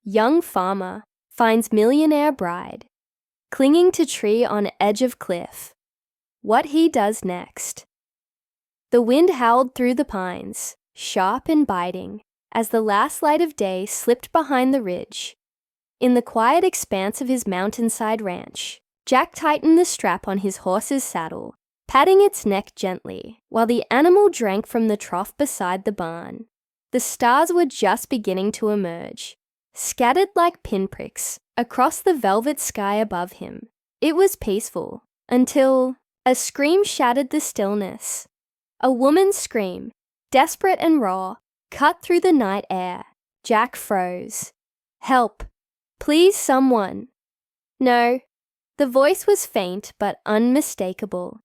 Young farmer finds millionaire bride, clinging to tree on edge of cliff. What he does next. The wind howled through the pines, sharp and biting, as the last light of day slipped behind the ridge. In the quiet expanse of his mountainside ranch, Jack tightened the strap on his horse's saddle, patting its neck gently, while the animal drank from the trough beside the barn. The stars were just beginning to emerge, scattered like pinpricks across the velvet sky above him. It was peaceful, until a scream shattered the stillness. A woman's scream, desperate and raw, cut through the night air. Jack froze. "Help! Please, someone!" No, the voice was faint but unmistakable.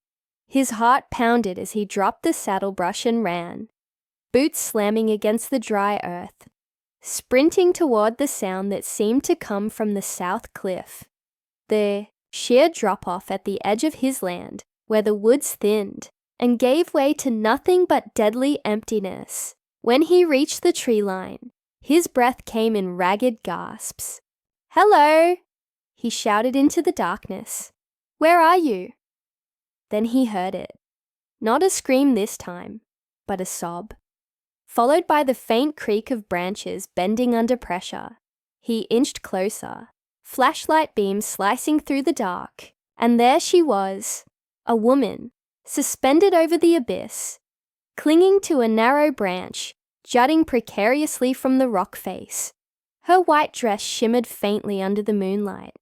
His heart pounded as he dropped the saddle brush and ran, boots slamming against the dry earth, sprinting toward the sound that seemed to come from the south cliff. The sheer drop-off at the edge of his land, where the woods thinned and gave way to nothing but deadly emptiness. When he reached the tree line, his breath came in ragged gasps. "Hello!" he shouted into the darkness. "Where are you?" Then he heard it. Not a scream this time, but a sob, followed by the faint creak of branches bending under pressure. He inched closer, flashlight beams slicing through the dark, and there she was, a woman, suspended over the abyss, clinging to a narrow branch, jutting precariously from the rock face. Her white dress shimmered faintly under the moonlight.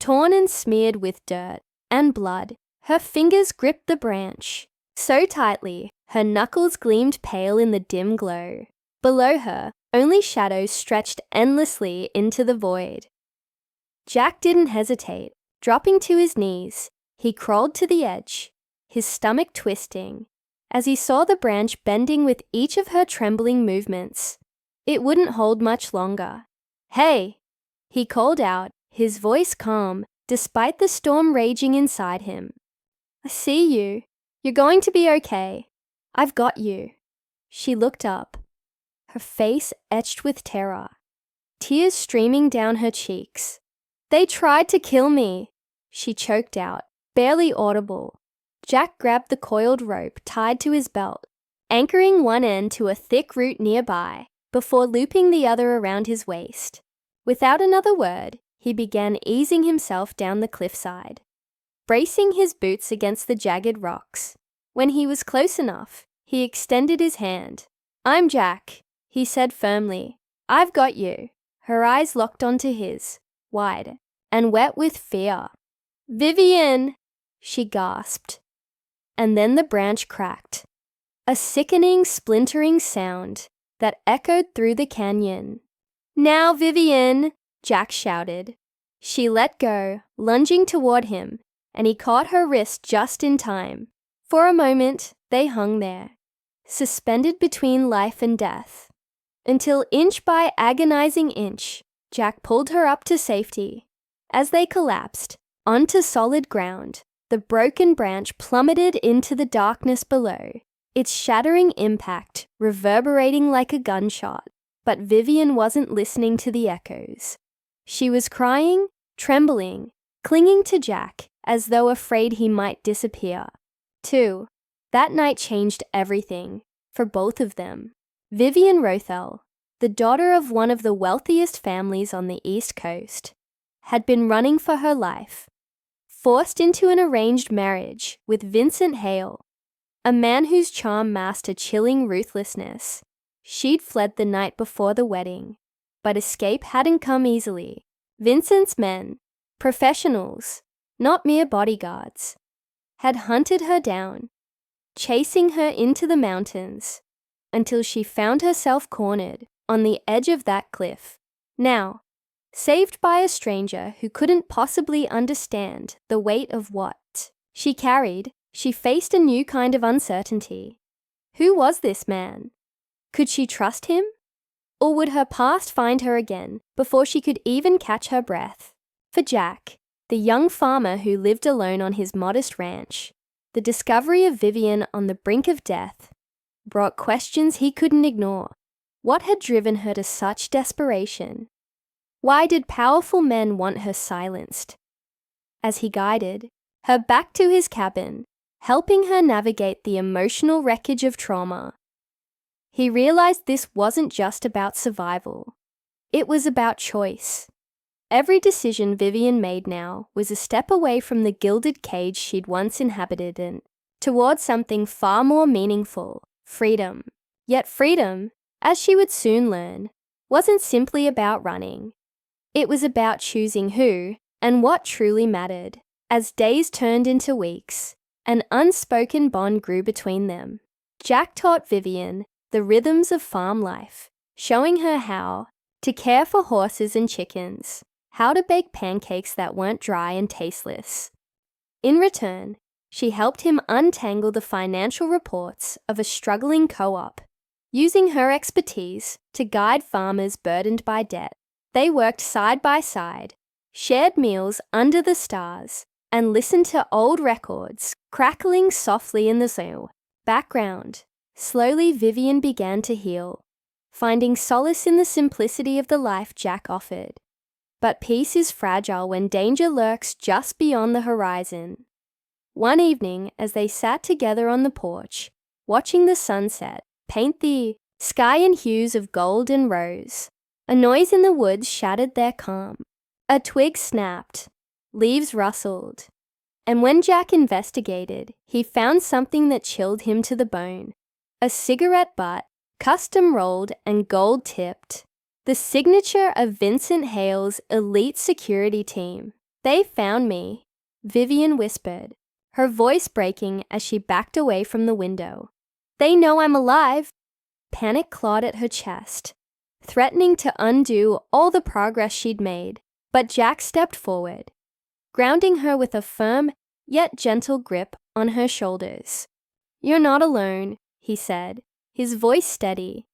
Torn and smeared with dirt and blood, her fingers gripped the branch so tightly her knuckles gleamed pale in the dim glow. Below her, only shadows stretched endlessly into the void. Jack didn't hesitate. Dropping to his knees, he crawled to the edge, his stomach twisting, as he saw the branch bending with each of her trembling movements. It wouldn't hold much longer. "Hey!" he called out, his voice calm, despite the storm raging inside him. "I see you. You're going to be okay. I've got you." She looked up, her face etched with terror, tears streaming down her cheeks. "They tried to kill me," she choked out, barely audible. Jack grabbed the coiled rope tied to his belt, anchoring one end to a thick root nearby before looping the other around his waist. Without another word, he began easing himself down the cliffside, bracing his boots against the jagged rocks. When he was close enough, he extended his hand. "I'm Jack," he said firmly. "I've got you." Her eyes locked onto his, wide and wet with fear. "Vivian!" she gasped. And then the branch cracked, a sickening, splintering sound that echoed through the canyon. "Now, Vivian!" Jack shouted. She let go, lunging toward him, and he caught her wrist just in time. For a moment, they hung there, suspended between life and death, until inch by agonizing inch, Jack pulled her up to safety. As they collapsed onto solid ground, the broken branch plummeted into the darkness below, its shattering impact reverberating like a gunshot. But Vivian wasn't listening to the echoes. She was crying, trembling, clinging to Jack as though afraid he might disappear. That night changed everything for both of them. Vivian Rothel, the daughter of one of the wealthiest families on the East Coast, had been running for her life, forced into an arranged marriage with Vincent Hale, a man whose charm masked a chilling ruthlessness. She'd fled the night before the wedding, but escape hadn't come easily. Vincent's men, professionals, not mere bodyguards, had hunted her down, chasing her into the mountains until she found herself cornered on the edge of that cliff. Now, saved by a stranger who couldn't possibly understand the weight of what she carried, she faced a new kind of uncertainty. Who was this man? Could she trust him? Or would her past find her again before she could even catch her breath? For Jack, the young farmer who lived alone on his modest ranch, the discovery of Vivian on the brink of death brought questions he couldn't ignore. What had driven her to such desperation? Why did powerful men want her silenced? As he guided her back to his cabin, helping her navigate the emotional wreckage of trauma, he realized this wasn't just about survival. It was about choice. Every decision Vivian made now was a step away from the gilded cage she'd once inhabited and towards something far more meaningful, freedom. Yet freedom, as she would soon learn, wasn't simply about running. It was about choosing who and what truly mattered. As days turned into weeks, an unspoken bond grew between them. Jack taught Vivian the rhythms of farm life, showing her how to care for horses and chickens, how to bake pancakes that weren't dry and tasteless. In return, she helped him untangle the financial reports of a struggling co-op, using her expertise to guide farmers burdened by debt. They worked side by side, shared meals under the stars, and listened to old records crackling softly in the background. Slowly, Vivian began to heal, finding solace in the simplicity of the life Jack offered. But peace is fragile when danger lurks just beyond the horizon. One evening, as they sat together on the porch, watching the sunset paint the sky in hues of gold and rose, a noise in the woods shattered their calm. A twig snapped, leaves rustled, and when Jack investigated, he found something that chilled him to the bone. A cigarette butt, custom rolled and gold tipped, the signature of Vincent Hale's elite security team. "They found me," Vivian whispered, her voice breaking as she backed away from the window. "They know I'm alive." Panic clawed at her chest, threatening to undo all the progress she'd made, but Jack stepped forward, grounding her with a firm yet gentle grip on her shoulders. "You're not alone," he said, his voice steady.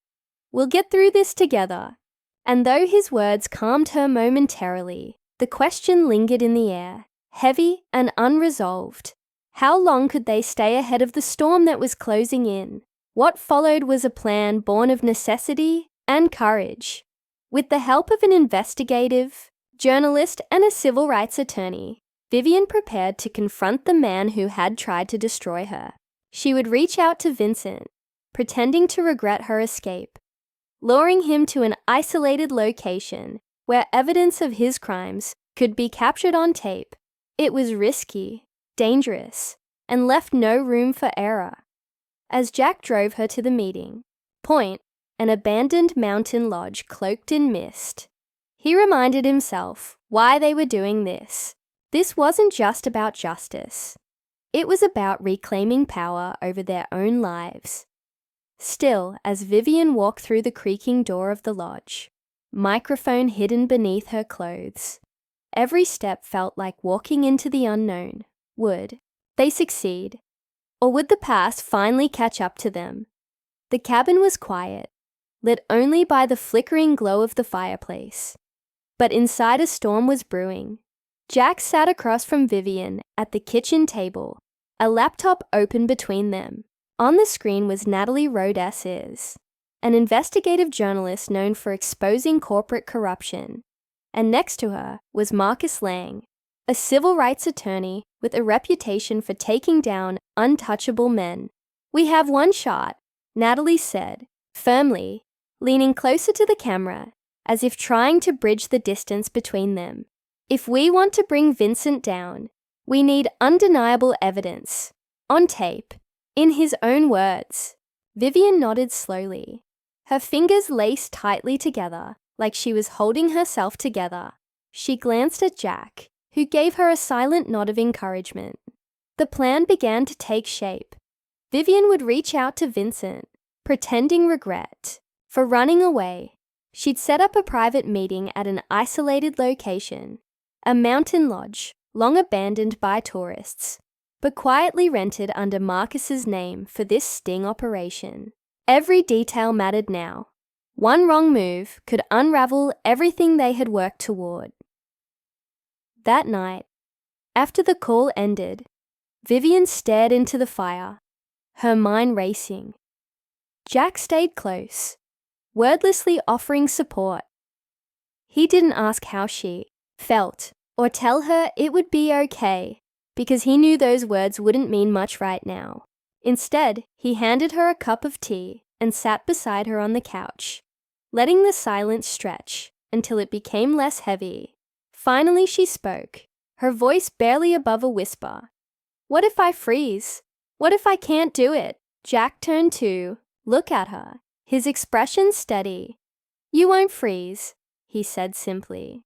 "We'll get through this together." And though his words calmed her momentarily, the question lingered in the air, heavy and unresolved. How long could they stay ahead of the storm that was closing in? What followed was a plan born of necessity and courage. With the help of an investigative journalist and a civil rights attorney, Vivian prepared to confront the man who had tried to destroy her. She would reach out to Vincent, pretending to regret her escape, luring him to an isolated location where evidence of his crimes could be captured on tape. It was risky, dangerous, and left no room for error. As Jack drove her to the meeting point, an abandoned mountain lodge cloaked in mist, he reminded himself why they were doing this. This wasn't just about justice. It was about reclaiming power over their own lives. Still, as Vivian walked through the creaking door of the lodge, microphone hidden beneath her clothes, every step felt like walking into the unknown. Would they succeed? Or would the past finally catch up to them? The cabin was quiet, lit only by the flickering glow of the fireplace. But inside a storm was brewing. Jack sat across from Vivian at the kitchen table, a laptop open between them. On the screen was Natalie Rodas's, an investigative journalist known for exposing corporate corruption. And next to her was Marcus Lang, a civil rights attorney with a reputation for taking down untouchable men. "We have one shot," Natalie said, firmly, leaning closer to the camera, as if trying to bridge the distance between them. "If we want to bring Vincent down, we need undeniable evidence. On tape, in his own words." Vivian nodded slowly, her fingers laced tightly together like she was holding herself together. She glanced at Jack, who gave her a silent nod of encouragement. The plan began to take shape. Vivian would reach out to Vincent, pretending regret for running away. She'd set up a private meeting at an isolated location, a mountain lodge long abandoned by tourists, but quietly rented under Marcus's name for this sting operation. Every detail mattered now. One wrong move could unravel everything they had worked toward. That night, after the call ended, Vivian stared into the fire, her mind racing. Jack stayed close, wordlessly offering support. He didn't ask how she felt or tell her it would be okay, because he knew those words wouldn't mean much right now. Instead, he handed her a cup of tea and sat beside her on the couch, letting the silence stretch until it became less heavy. Finally she spoke, her voice barely above a whisper. "What if I freeze? What if I can't do it?" Jack turned to look at her, his expression steady. "You won't freeze," he said simply,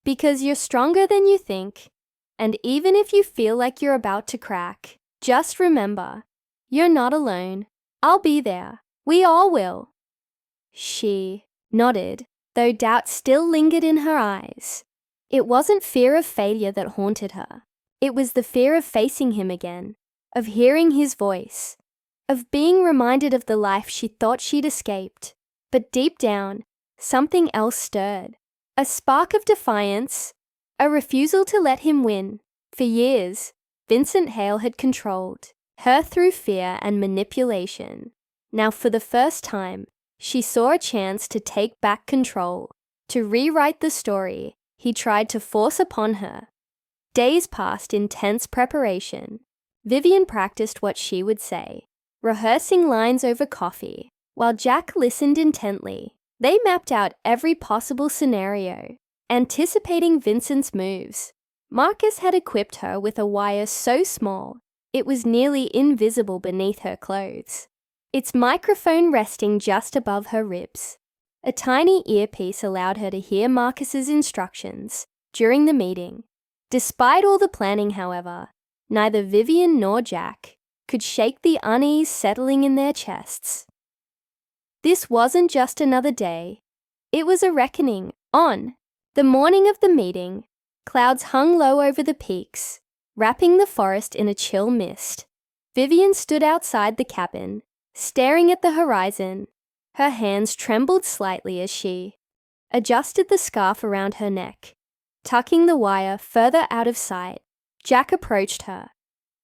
"because you're stronger than you think. And even if you feel like you're about to crack, just remember, you're not alone. I'll be there. We all will." She nodded, though doubt still lingered in her eyes. It wasn't fear of failure that haunted her. It was the fear of facing him again, of hearing his voice, of being reminded of the life she thought she'd escaped. But deep down, something else stirred. A spark of defiance, a refusal to let him win. For years, Vincent Hale had controlled her through fear and manipulation. Now, for the first time, she saw a chance to take back control, to rewrite the story he tried to force upon her. Days passed in tense preparation. Vivian practiced what she would say, rehearsing lines over coffee, while Jack listened intently. They mapped out every possible scenario, anticipating Vincent's moves. Marcus had equipped her with a wire so small, it was nearly invisible beneath her clothes, its microphone resting just above her ribs. A tiny earpiece allowed her to hear Marcus's instructions during the meeting. Despite all the planning, however, neither Vivian nor Jack could shake the unease settling in their chests. This wasn't just another day. It was a reckoning. On the morning of the meeting, clouds hung low over the peaks, wrapping the forest in a chill mist. Vivian stood outside the cabin, staring at the horizon. Her hands trembled slightly as she adjusted the scarf around her neck, tucking the wire further out of sight. Jack approached her,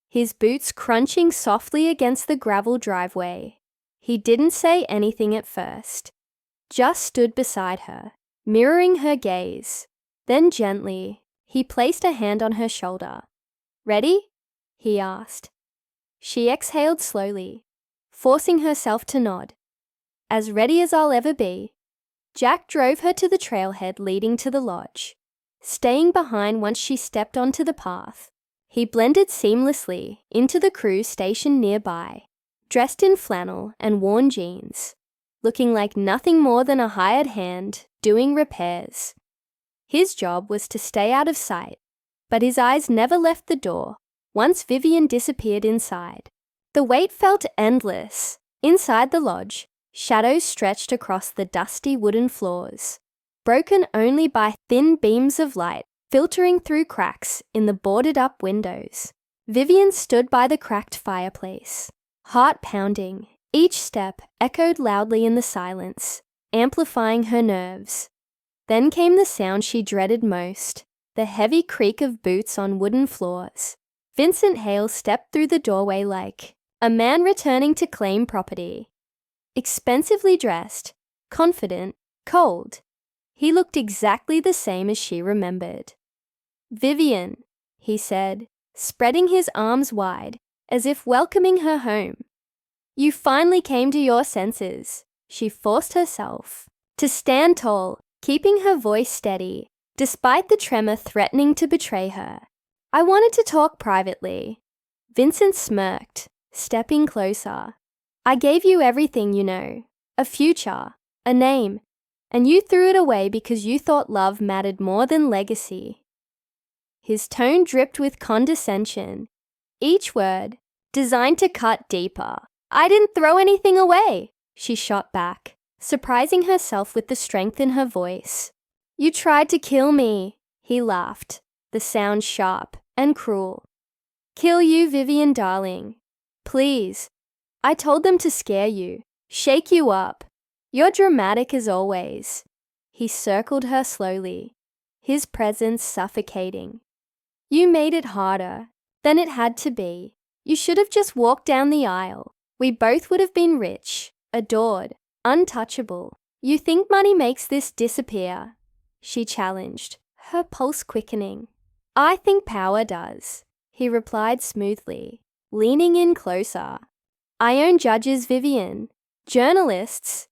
his boots crunching softly against the gravel driveway. He didn't say anything at first, just stood beside her, mirroring her gaze. Then gently, he placed a hand on her shoulder. "Ready?" he asked. She exhaled slowly, forcing herself to nod. "As ready as I'll ever be." Jack drove her to the trailhead leading to the lodge, staying behind once she stepped onto the path. He blended seamlessly into the crew stationed nearby, dressed in flannel and worn jeans, looking like nothing more than a hired hand doing repairs. His job was to stay out of sight, but his eyes never left the door once Vivian disappeared inside. The wait felt endless. Inside the lodge, shadows stretched across the dusty wooden floors, broken only by thin beams of light filtering through cracks in the boarded-up windows. Vivian stood by the cracked fireplace, heart pounding. Each step echoed loudly in the silence, amplifying her nerves. Then came the sound she dreaded most, the heavy creak of boots on wooden floors. Vincent Hale stepped through the doorway like a man returning to claim property. Expensively dressed, confident, cold. He looked exactly the same as she remembered. "Vivian," he said, spreading his arms wide, as if welcoming her home. "You finally came to your senses." She forced herself to stand tall, keeping her voice steady, despite the tremor threatening to betray her. "I wanted to talk privately." Vincent smirked, stepping closer. "I gave you everything, you know. A future, a name, and you threw it away because you thought love mattered more than legacy." His tone dripped with condescension, each word designed to cut deeper. "I didn't throw anything away," she shot back, surprising herself with the strength in her voice. "You tried to kill me," he laughed, the sound sharp and cruel. "Kill you, Vivian darling. Please. I told them to scare you, shake you up. You're dramatic as always." He circled her slowly, his presence suffocating. "You made it harder than it had to be. You should have just walked down the aisle. We both would have been rich, adored, untouchable. You think money makes this disappear." she challenged, her pulse quickening. I think power does, he replied smoothly, leaning in closer. I own judges, Vivian. Journalists.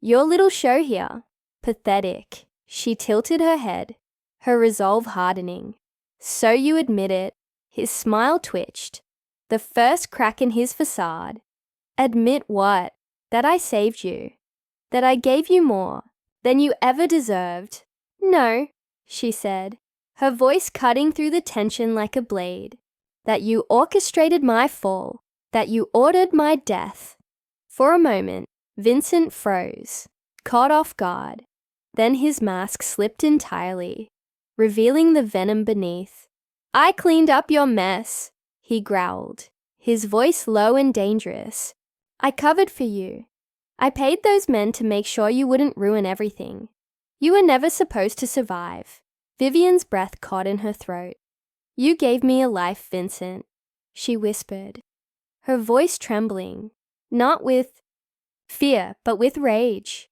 Your little show here. Pathetic. She tilted her head, her resolve hardening. So you admit it. His smile twitched. The first crack in his facade. Admit what? That I saved you. That I gave you more than you ever deserved. No, she said, her voice cutting through the tension like a blade. That you orchestrated my fall. That you ordered my death. For a moment, Vincent froze, caught off guard. Then his mask slipped entirely, revealing the venom beneath. I cleaned up your mess, he growled, his voice low and dangerous. I covered for you. I paid those men to make sure you wouldn't ruin everything. You were never supposed to survive. Vivian's breath caught in her throat. You gave me a life, Vincent, she whispered, her voice trembling, not with fear, but with rage.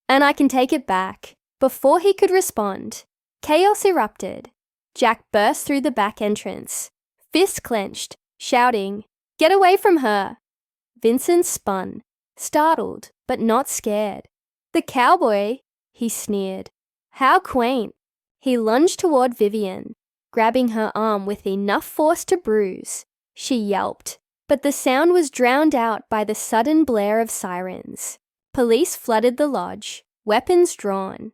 And I can take it back. Before he could respond, chaos erupted. Jack burst through the back entrance, fist clenched, shouting, Get away from her! Vincent spun, startled, but not scared. The cowboy, he sneered. How quaint. He lunged toward Vivian, grabbing her arm with enough force to bruise. She yelped, but the sound was drowned out by the sudden blare of sirens. Police flooded the lodge, weapons drawn.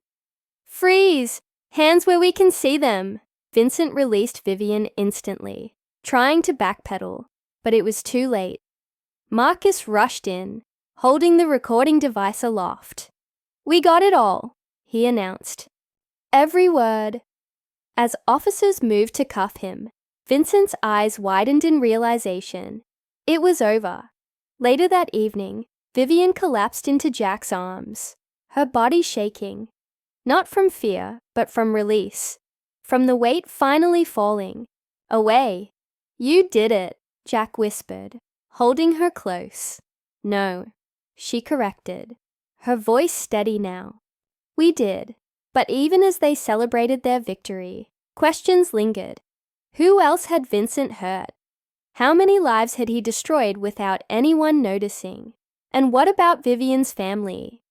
Freeze! Hands where we can see them! Vincent released Vivian instantly, trying to backpedal, but it was too late. Marcus rushed in, holding the recording device aloft. We got it all, he announced. Every word. As officers moved to cuff him, Vincent's eyes widened in realization. It was over. Later that evening, Vivian collapsed into Jack's arms, her body shaking, not from fear, but from release, from the weight finally falling. Away. You did it, Jack whispered, holding her close. No, she corrected, her voice steady now. We did. But even as they celebrated their victory, questions lingered. Who else had Vincent hurt? How many lives had he destroyed without anyone noticing? And what about Vivian's family?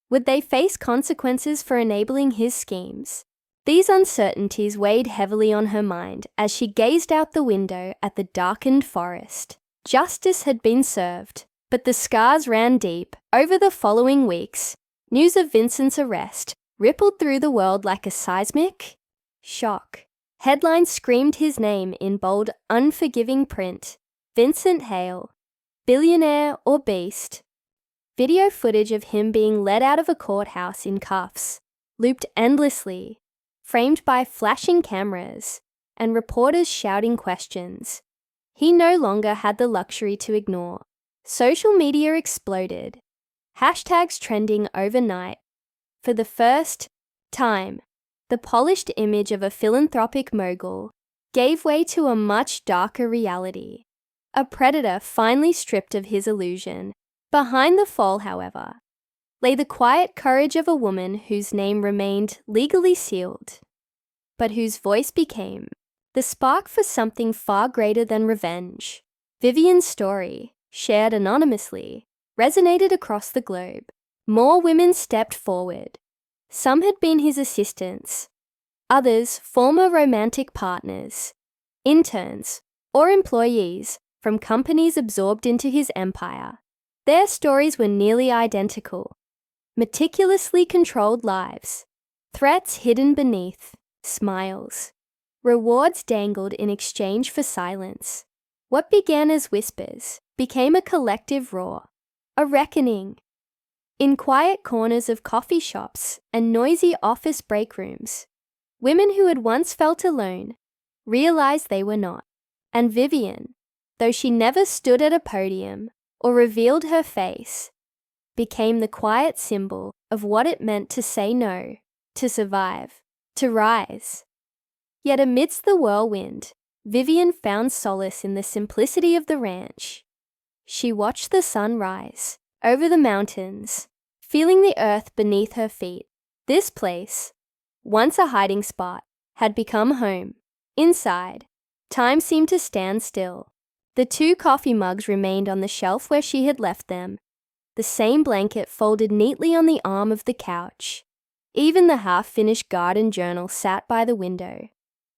Would they face consequences for enabling his schemes? These uncertainties weighed heavily on her mind as she gazed out the window at the darkened forest. Justice had been served, but the scars ran deep. Over the following weeks, news of Vincent's arrest rippled through the world like a seismic shock. Headlines screamed his name in bold, unforgiving print. Vincent Hale, billionaire or beast. Video footage of him being led out of a courthouse in cuffs looped endlessly, framed by flashing cameras and reporters shouting questions. He no longer had the luxury to ignore. Social media exploded. Hashtags trending overnight. For the first time, the polished image of a philanthropic mogul gave way to a much darker reality. A predator finally stripped of his illusion. Behind the fall, however, lay the quiet courage of a woman whose name remained legally sealed, but whose voice became the spark for something far greater than revenge. Vivian's story, shared anonymously, resonated across the globe. More women stepped forward. Some had been his assistants, others former romantic partners, interns, or employees from companies absorbed into his empire. Their stories were nearly identical. Meticulously controlled lives, threats hidden beneath, smiles, rewards dangled in exchange for silence. What began as whispers became a collective roar, a reckoning. In quiet corners of coffee shops and noisy office break rooms, women who had once felt alone realized they were not. And Vivian, though she never stood at a podium or revealed her face, became the quiet symbol of what it meant to say no, to survive, to rise. Yet amidst the whirlwind, Vivian found solace in the simplicity of the ranch. She watched the sun rise over the mountains, feeling the earth beneath her feet. This place, once a hiding spot, had become home. Inside, time seemed to stand still. The 2 coffee mugs remained on the shelf where she had left them, the same blanket folded neatly on the arm of the couch. Even the half-finished garden journal sat by the window,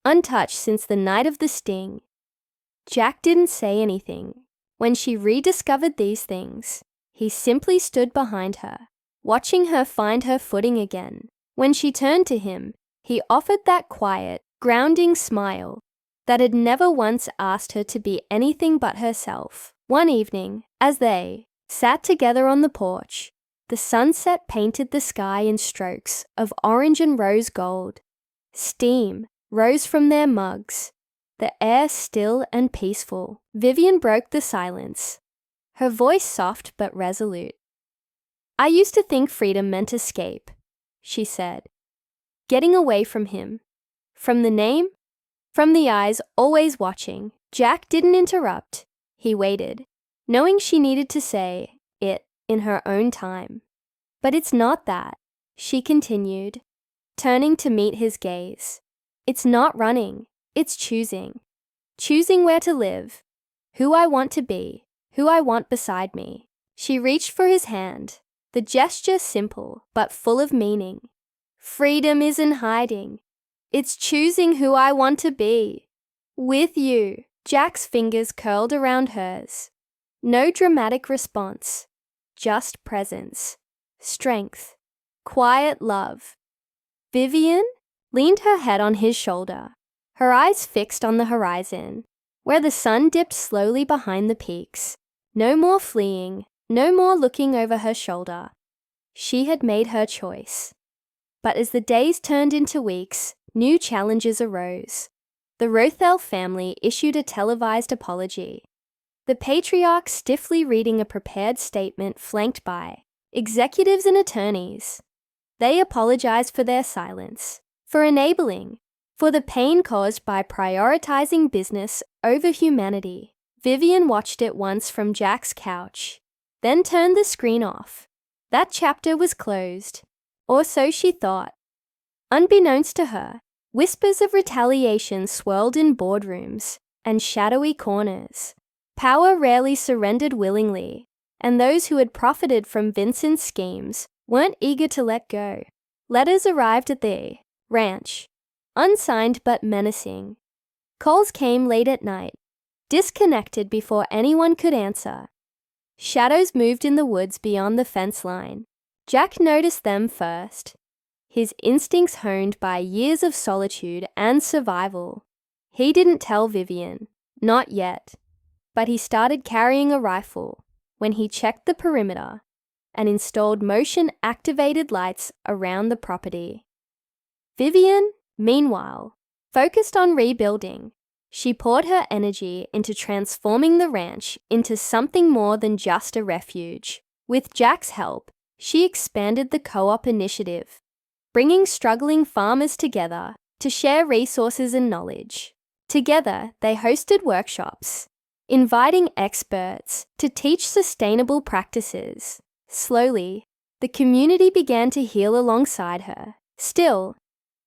untouched since the night of the sting. Jack didn't say anything. When she rediscovered these things, he simply stood behind her, watching her find her footing again. When she turned to him, he offered that quiet, grounding smile that had never once asked her to be anything but herself. One evening, as they sat together on the porch, the sunset painted the sky in strokes of orange and rose gold. Steam rose from their mugs, the air still and peaceful. Vivian broke the silence, her voice soft but resolute. "I used to think freedom meant escape," she said. "Getting away from him. From the name, from the eyes always watching." Jack didn't interrupt. He waited, knowing she needed to say it in her own time. "But it's not that," she continued, turning to meet his gaze. "It's not running, it's choosing. Choosing where to live, who I want to be, who I want beside me." She reached for his hand, the gesture simple but full of meaning. "Freedom isn't hiding. It's choosing who I want to be. With you." Jack's fingers curled around hers. No dramatic response, just presence, strength, quiet love. Vivian leaned her head on his shoulder, her eyes fixed on the horizon, where the sun dipped slowly behind the peaks. No more fleeing, no more looking over her shoulder. She had made her choice. But as the days turned into weeks, new challenges arose. The Rothel family issued a televised apology, the patriarch stiffly reading a prepared statement flanked by executives and attorneys. They apologized for their silence, for enabling, for the pain caused by prioritizing business over humanity. Vivian watched it once from Jack's couch, then turned the screen off. That chapter was closed, or so she thought. Unbeknownst to her, whispers of retaliation swirled in boardrooms and shadowy corners. Power rarely surrendered willingly, and those who had profited from Vincent's schemes weren't eager to let go. Letters arrived at the ranch, unsigned but menacing. Calls came late at night, disconnected before anyone could answer. Shadows moved in the woods beyond the fence line. Jack noticed them first, his instincts honed by years of solitude and survival. He didn't tell Vivian, not yet, but he started carrying a rifle when he checked the perimeter and installed motion-activated lights around the property. Vivian, meanwhile, focused on rebuilding. She poured her energy into transforming the ranch into something more than just a refuge. With Jack's help, she expanded the co-op initiative, bringing struggling farmers together to share resources and knowledge. Together, they hosted workshops, inviting experts to teach sustainable practices. Slowly, the community began to heal alongside her. Still,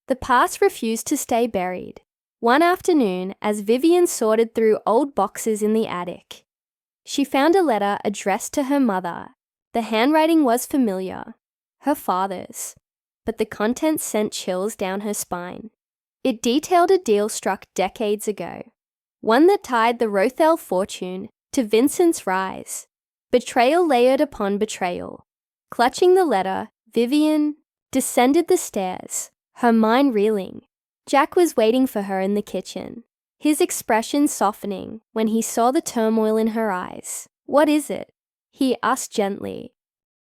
the past refused to stay buried. One afternoon, as Vivian sorted through old boxes in the attic, she found a letter addressed to her mother. The handwriting was familiar, her father's, but the contents sent chills down her spine. It detailed a deal struck decades ago, one that tied the Rothel fortune to Vincent's rise. Betrayal layered upon betrayal. Clutching the letter, Vivian descended the stairs, her mind reeling. Jack was waiting for her in the kitchen, his expression softening when he saw the turmoil in her eyes. "What is it?" he asked gently.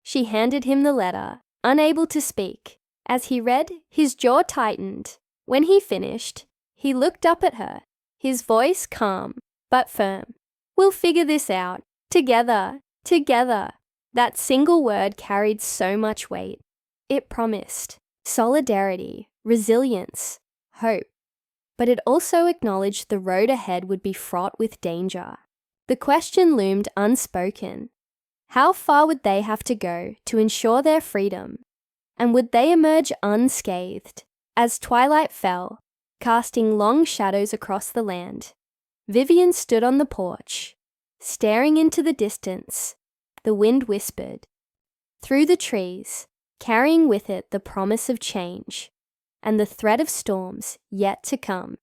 She handed him the letter, unable to speak. As he read, his jaw tightened. When he finished, he looked up at her, his voice calm but firm. "We'll figure this out. Together. Together." That single word carried so much weight. It promised solidarity, resilience, hope. But it also acknowledged the road ahead would be fraught with danger. The question loomed unspoken. How far would they have to go to ensure their freedom? And would they emerge unscathed? As twilight fell, casting long shadows across the land, Vivian stood on the porch, staring into the distance. The wind whispered through the trees, carrying with it the promise of change and the threat of storms yet to come.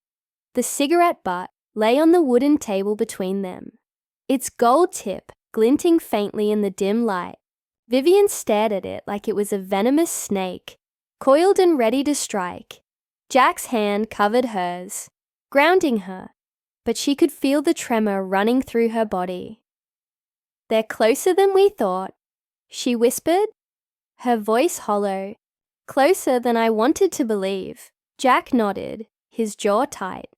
The cigarette butt lay on the wooden table between them, its gold tip glinting faintly in the dim light. Vivian stared at it like it was a venomous snake, coiled and ready to strike. Jack's hand covered hers, grounding her, but she could feel the tremor running through her body. "They're closer than we thought," she whispered, her voice hollow. "Closer than I wanted to believe." Jack nodded, his jaw tight.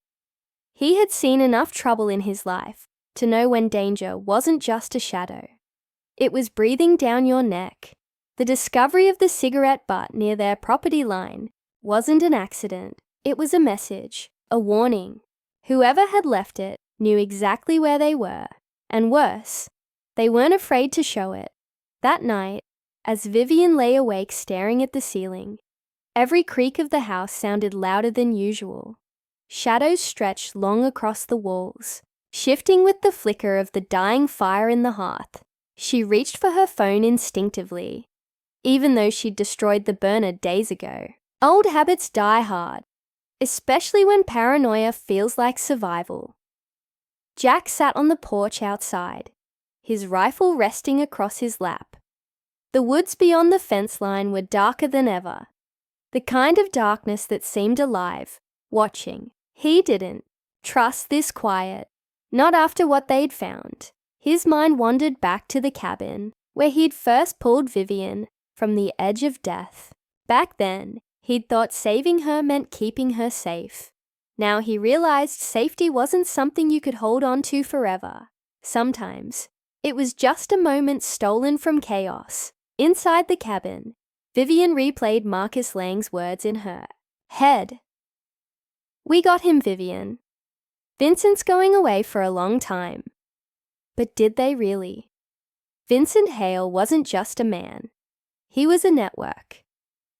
He had seen enough trouble in his life to know when danger wasn't just a shadow. It was breathing down your neck. The discovery of the cigarette butt near their property line wasn't an accident. It was a message, a warning. Whoever had left it knew exactly where they were, and worse, they weren't afraid to show it. That night, as Vivian lay awake staring at the ceiling, every creak of the house sounded louder than usual. Shadows stretched long across the walls, shifting with the flicker of the dying fire in the hearth. She reached for her phone instinctively, even though she'd destroyed the burner days ago. Old habits die hard, especially when paranoia feels like survival. Jack sat on the porch outside, his rifle resting across his lap. The woods beyond the fence line were darker than ever, the kind of darkness that seemed alive, watching. He didn't trust this quiet, not after what they'd found. His mind wandered back to the cabin where he'd first pulled Vivian from the edge of death. Back then, he'd thought saving her meant keeping her safe. Now he realized safety wasn't something you could hold on to forever. Sometimes, it was just a moment stolen from chaos. Inside the cabin, Vivian replayed Marcus Lang's words in her head. "We got him, Vivian. Vincent's going away for a long time." But did they really? Vincent Hale wasn't just a man. He was a network,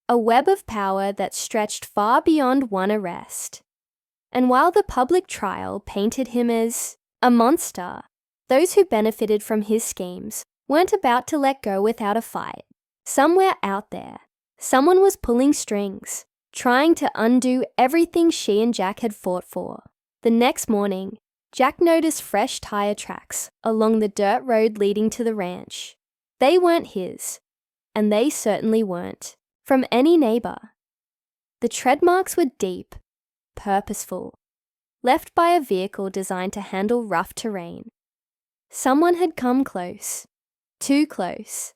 a web of power that stretched far beyond one arrest. And while the public trial painted him as a monster, those who benefited from his schemes weren't about to let go without a fight. Somewhere out there, someone was pulling strings, trying to undo everything she and Jack had fought for. The next morning, Jack noticed fresh tire tracks along the dirt road leading to the ranch. They weren't his, and they certainly weren't from any neighbor. The tread marks were deep, purposeful, left by a vehicle designed to handle rough terrain. Someone had come close, too close,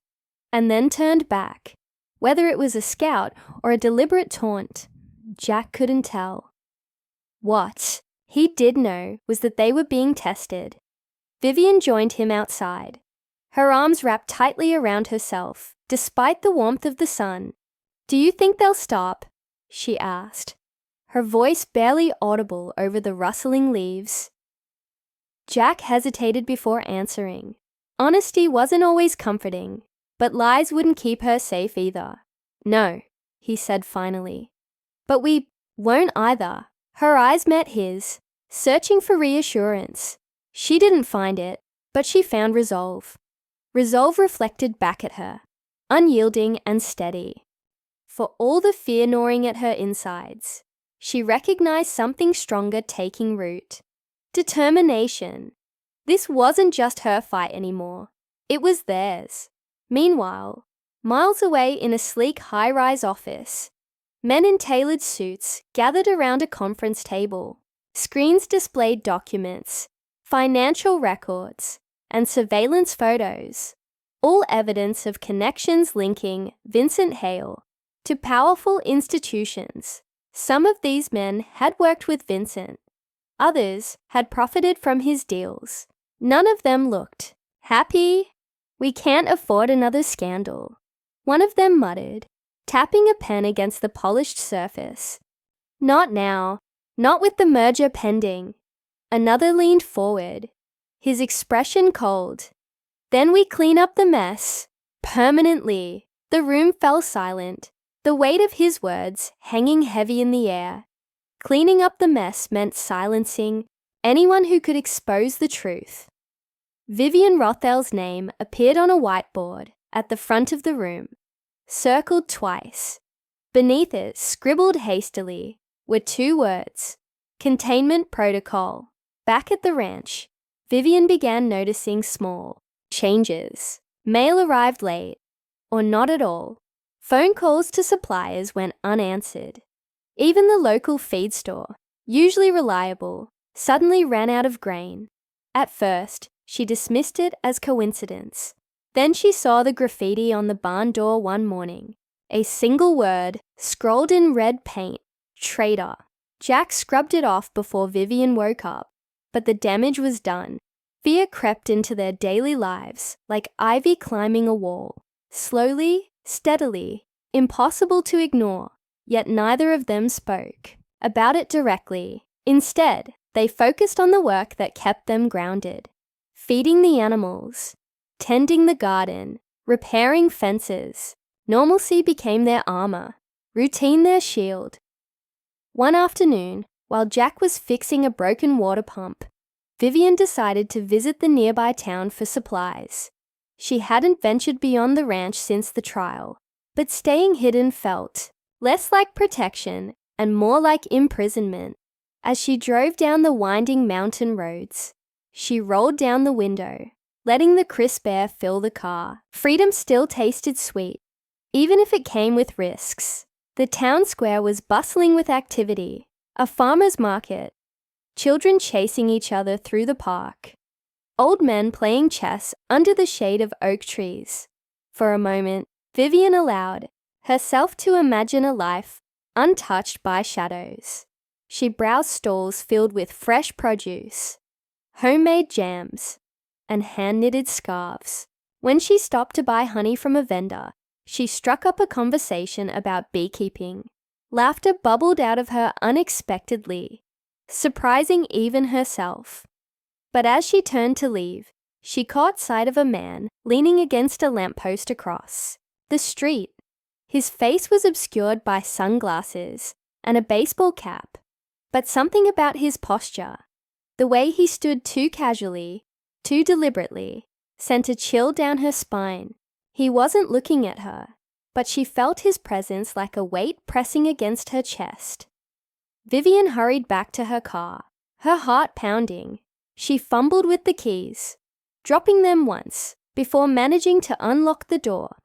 and then turned back. Whether it was a scout or a deliberate taunt, Jack couldn't tell. What he did know was that they were being tested. Vivian joined him outside, her arms wrapped tightly around herself, despite the warmth of the sun. "Do you think they'll stop?" she asked, her voice barely audible over the rustling leaves. Jack hesitated before answering. Honesty wasn't always comforting, but lies wouldn't keep her safe either. "No," he said finally. "But we won't either." Her eyes met his, searching for reassurance. She didn't find it, but she found resolve. Resolve reflected back at her, unyielding and steady. For all the fear gnawing at her insides, she recognized something stronger taking root. Determination. This wasn't just her fight anymore. It was theirs. Meanwhile, miles away in a sleek high-rise office, men in tailored suits gathered around a conference table. Screens displayed documents, financial records, and surveillance photos, all evidence of connections linking Vincent Hale to powerful institutions. Some of these men had worked with Vincent. Others had profited from his deals. None of them looked happy. "We can't afford another scandal," one of them muttered, tapping a pen against the polished surface. "Not now, not with the merger pending." Another leaned forward, his expression cold. "Then we clean up the mess. Permanently." The room fell silent. the weight of his words hanging heavy in the air. Cleaning up the mess meant silencing anyone who could expose the truth. Vivian Rothel's name appeared on a whiteboard at the front of the room, circled twice. Beneath it, scribbled hastily, were 2 words: Containment Protocol. Back at the ranch, Vivian began noticing small changes. Mail arrived late, or not at all. Phone calls to suppliers went unanswered. Even the local feed store, usually reliable, suddenly ran out of grain. At first, she dismissed it as coincidence. Then she saw the graffiti on the barn door one morning. A single word, scrawled in red paint: traitor. Jack scrubbed it off before Vivian woke up, but the damage was done. Fear crept into their daily lives like ivy climbing a wall. Slowly, steadily, impossible to ignore, yet neither of them spoke about it directly. Instead, they focused on the work that kept them grounded. Feeding the animals, tending the garden, repairing fences. Normalcy became their armor, routine their shield. One afternoon, while Jack was fixing a broken water pump, Vivian decided to visit the nearby town for supplies. She hadn't ventured beyond the ranch since the trial, but staying hidden felt less like protection and more like imprisonment. As she drove down the winding mountain roads, she rolled down the window, letting the crisp air fill the car. Freedom still tasted sweet, even if it came with risks. The town square was bustling with activity: a farmer's market, children chasing each other through the park, old men playing chess under the shade of oak trees. For a moment, Vivian allowed herself to imagine a life untouched by shadows. She browsed stalls filled with fresh produce, homemade jams, and hand-knitted scarves. When she stopped to buy honey from a vendor, she struck up a conversation about beekeeping. Laughter bubbled out of her unexpectedly, surprising even herself. But as she turned to leave, she caught sight of a man leaning against a lamppost across the street. His face was obscured by sunglasses and a baseball cap, but something about his posture, the way he stood too casually, too deliberately, sent a chill down her spine. He wasn't looking at her, but she felt his presence like a weight pressing against her chest. Vivian hurried back to her car, her heart pounding. She fumbled with the keys, dropping them once before managing to unlock the door.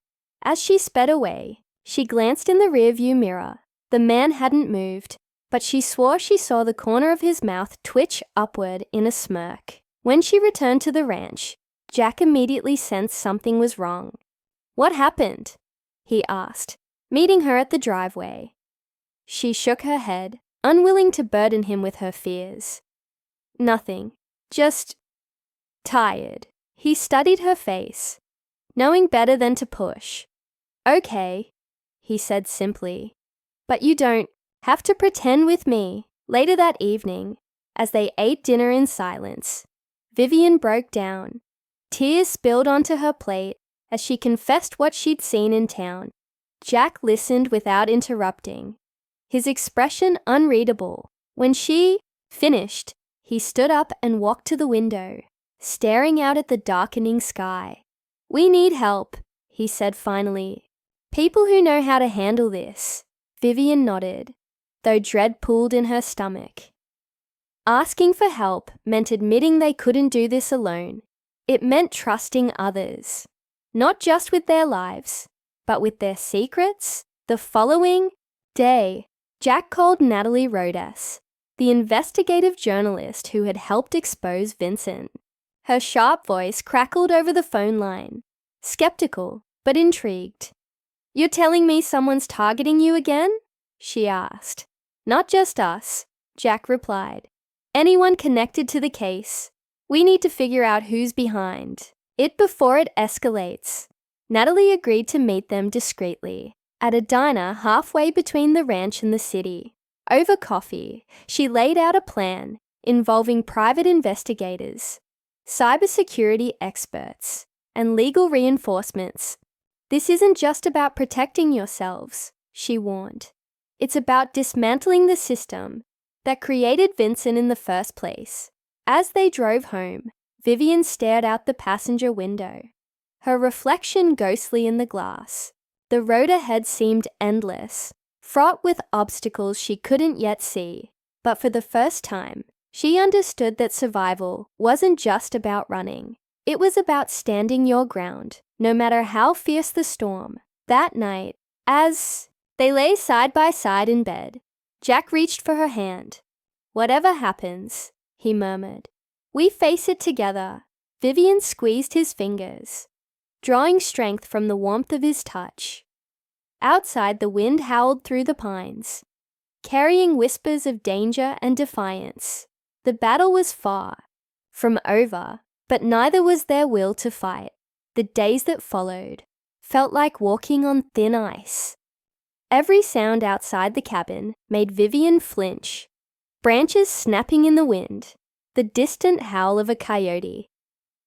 As she sped away, she glanced in the rearview mirror. The man hadn't moved, but she swore she saw the corner of his mouth twitch upward in a smirk. When she returned to the ranch, Jack immediately sensed something was wrong. "What happened?" he asked, meeting her at the driveway. She shook her head, unwilling to burden him with her fears. "Nothing, just tired." He studied her face, knowing better than to push. "Okay," he said simply, "but you don't have to pretend with me." Later that evening, as they ate dinner in silence, Vivian broke down. Tears spilled onto her plate as she confessed what she'd seen in town. Jack listened without interrupting, his expression unreadable. When she finished, he stood up and walked to the window, staring out at the darkening sky. "We need help," he said finally. "People who know how to handle this." Vivian nodded, though dread pooled in her stomach. Asking for help meant admitting they couldn't do this alone. It meant trusting others, not just with their lives, but with their secrets. The following day, Jack called Natalie Rodas, the investigative journalist who had helped expose Vincent. Her sharp voice crackled over the phone line, skeptical but intrigued. "You're telling me someone's targeting you again?" she asked. "Not just us," Jack replied. "Anyone connected to the case. We need to figure out who's behind it before it escalates." Natalie agreed to meet them discreetly at a diner halfway between the ranch and the city. Over coffee, she laid out a plan involving private investigators, cybersecurity experts, and legal reinforcements. "This isn't just about protecting yourselves. she warned. It's about dismantling the system that created Vincent in the first place. As they drove home, Vivian stared out the passenger window, her reflection ghostly in the glass. The road ahead seemed endless, fraught with obstacles she couldn't yet see. But for the first time, she understood that survival wasn't just about running. It was about standing your ground, no matter how fierce the storm. That night, as they lay side by side in bed, Jack reached for her hand. "Whatever happens," he murmured, "we face it together." Vivian squeezed his fingers, drawing strength from the warmth of his touch. Outside, the wind howled through the pines, carrying whispers of danger and defiance. The battle was far from over, but neither was their will to fight. The days that followed felt like walking on thin ice. Every sound outside the cabin made Vivian flinch. Branches snapping in the wind, the distant howl of a coyote,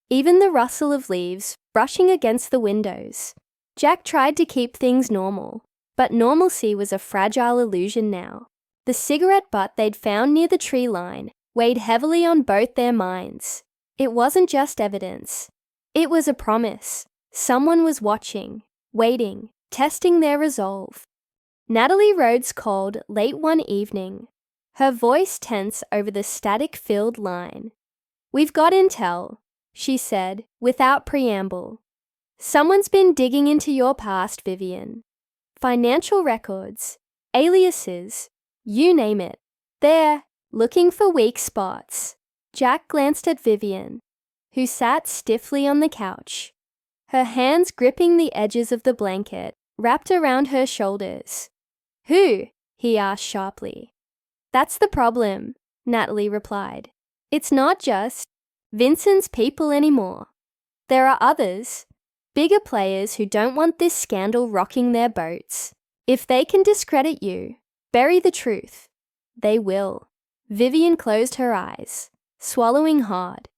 even the rustle of leaves brushing against the windows. Jack tried to keep things normal, but normalcy was a fragile illusion now. The cigarette butt they'd found near the tree line weighed heavily on both their minds. It wasn't just evidence. It was a promise. Someone was watching, waiting, testing their resolve. Natalie Rhodes called late one evening, her voice tense over the static-filled line. "We've got intel," she said, without preamble. "Someone's been digging into your past, Vivian. Financial records, aliases, you name it. They're looking for weak spots." Jack glanced at Vivian, who sat stiffly on the couch, her hands gripping the edges of the blanket wrapped around her shoulders. "Who?" he asked sharply. "That's the problem," Natalie replied. "It's not just Vincent's people anymore. There are others, bigger players who don't want this scandal rocking their boats. If they can discredit you, bury the truth, they will." Vivian closed her eyes, swallowing hard.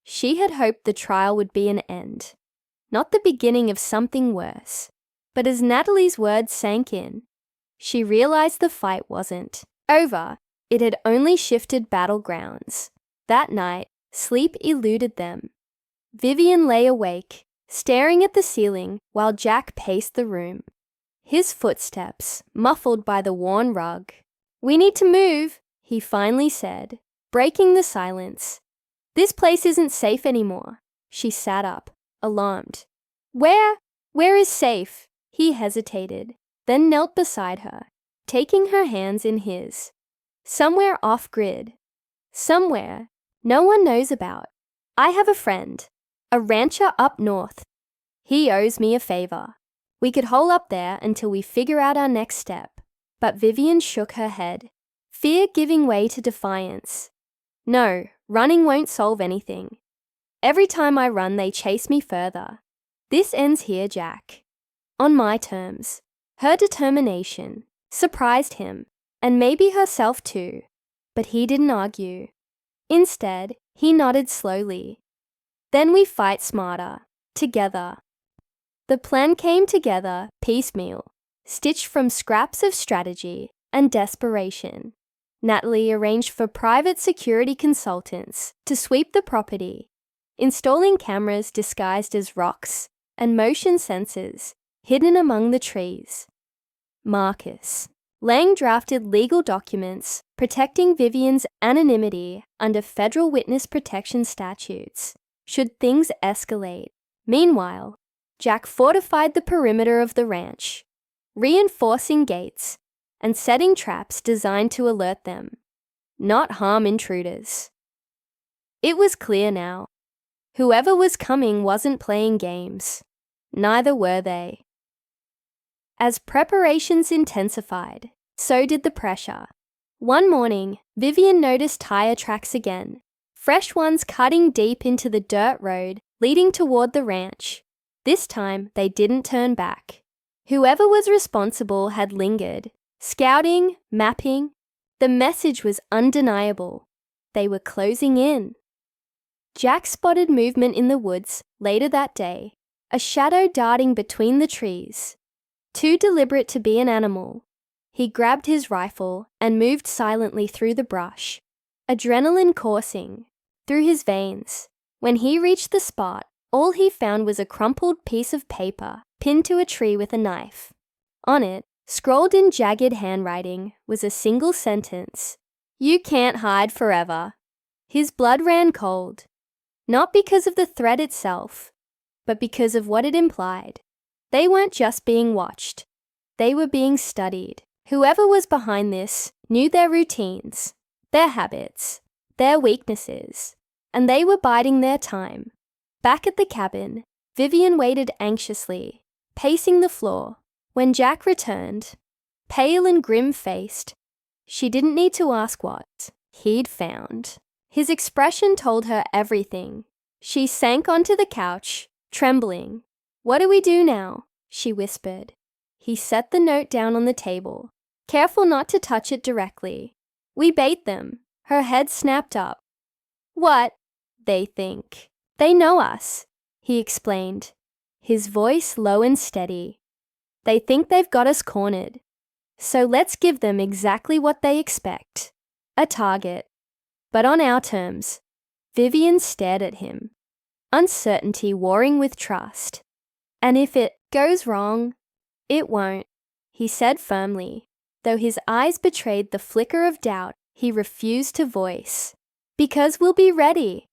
She had hoped the trial would be an end, not the beginning of something worse. But as Natalie's words sank in, she realized the fight wasn't over. It had only shifted battlegrounds. That night, sleep eluded them. Vivian lay awake, staring at the ceiling while Jack paced the room, his footsteps muffled by the worn rug. "We need to move," he finally said, breaking the silence. "This place isn't safe anymore." She sat up, alarmed. Where is safe?" He hesitated, then knelt beside her, taking her hands in his. "Somewhere off-grid. Somewhere no one knows about. I have a friend, a rancher up north. He owes me a favor. We could hole up there until we figure out our next step." But Vivian shook her head, fear giving way to defiance. "No, running won't solve anything. Every time I run, they chase me further. This ends here, Jack. On my terms." Her determination surprised him, and maybe herself too, but he didn't argue. Instead, he nodded slowly. "Then we fight smarter, together." The plan came together piecemeal, stitched from scraps of strategy and desperation. Natalie arranged for private security consultants to sweep the property, installing cameras disguised as rocks and motion sensors hidden among the trees. Marcus Lang drafted legal documents protecting Vivian's anonymity under federal witness protection statutes, should things escalate. Meanwhile, Jack fortified the perimeter of the ranch, reinforcing gates and setting traps designed to alert them, not harm intruders. It was clear now. Whoever was coming wasn't playing games. Neither were they. As preparations intensified, so did the pressure. One morning, Vivian noticed tire tracks again, fresh ones cutting deep into the dirt road leading toward the ranch. This time, they didn't turn back. Whoever was responsible had lingered, scouting, mapping. The message was undeniable. They were closing in. Jack spotted movement in the woods later that day, a shadow darting between the trees. too deliberate to be an animal. He grabbed his rifle and moved silently through the brush, adrenaline coursing through his veins. When he reached the spot, all he found was a crumpled piece of paper pinned to a tree with a knife. On it, scrawled in jagged handwriting, was a single sentence: "You can't hide forever." His blood ran cold, not because of the threat itself, but because of what it implied. They weren't just being watched. They were being studied. Whoever was behind this knew their routines, their habits, their weaknesses, and they were biding their time. Back at the cabin, Vivian waited anxiously, pacing the floor. When Jack returned, pale and grim-faced, she didn't need to ask what he'd found. His expression told her everything. She sank onto the couch, trembling. "What do we do now?" she whispered. He set the note down on the table, careful not to touch it directly. "We bait them." Her head snapped up. "What?" "They think. They know us," he explained, his voice low and steady. "They think they've got us cornered. So let's give them exactly what they expect. A target. But on our terms." Vivian stared at him, uncertainty warring with trust. "And if it goes wrong?" "It won't," he said firmly, though his eyes betrayed the flicker of doubt he refused to voice. "Because we'll be ready."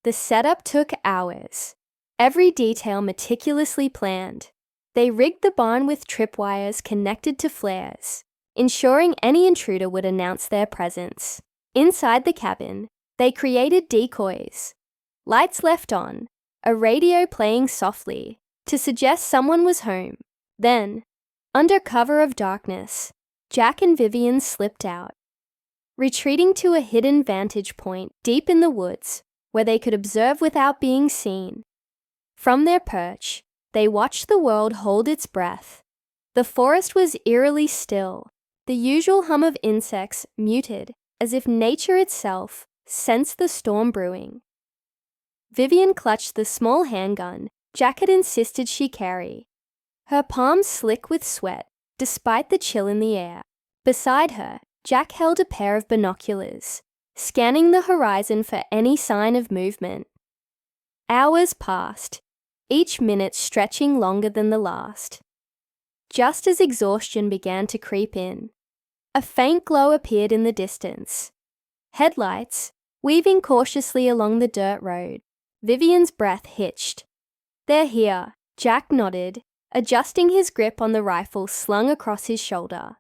The setup took hours, every detail meticulously planned. They rigged the barn with tripwires connected to flares, ensuring any intruder would announce their presence. Inside the cabin, they created decoys, lights left on, a radio playing softly to suggest someone was home. Then, under cover of darkness, Jack and Vivian slipped out, retreating to a hidden vantage point deep in the woods where they could observe without being seen. From their perch, they watched the world hold its breath. The forest was eerily still, the usual hum of insects muted, as if nature itself sensed the storm brewing. Vivian clutched the small handgun Jack had insisted she carry, her palms slick with sweat despite the chill in the air. Beside her, Jack held a pair of binoculars, scanning the horizon for any sign of movement. Hours passed, each minute stretching longer than the last. Just as exhaustion began to creep in, a faint glow appeared in the distance. Headlights, weaving cautiously along the dirt road. Vivian's breath hitched. "They're here," Jack nodded, adjusting his grip on the rifle slung across his shoulder.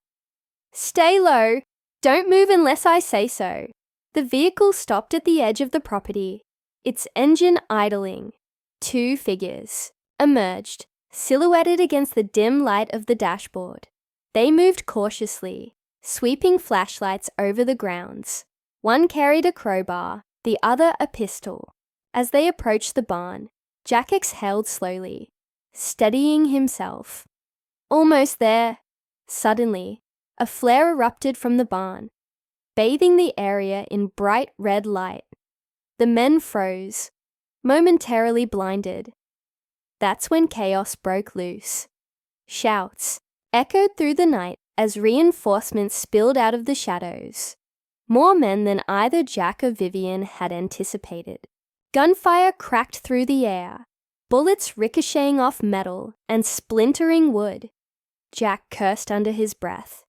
"Stay low. Don't move unless I say so." The vehicle stopped at the edge of the property, its engine idling. Two figures emerged, silhouetted against the dim light of the dashboard. They moved cautiously, sweeping flashlights over the grounds. One carried a crowbar, the other a pistol. As they approached the barn, Jack exhaled slowly, steadying himself. Almost there. Suddenly, a flare erupted from the barn, bathing the area in bright red light. The men froze, momentarily blinded. That's when chaos broke loose. Shouts echoed through the night as reinforcements spilled out of the shadows. More men than either Jack or Vivian had anticipated. Gunfire cracked through the air, bullets ricocheting off metal and splintering wood. Jack cursed under his breath.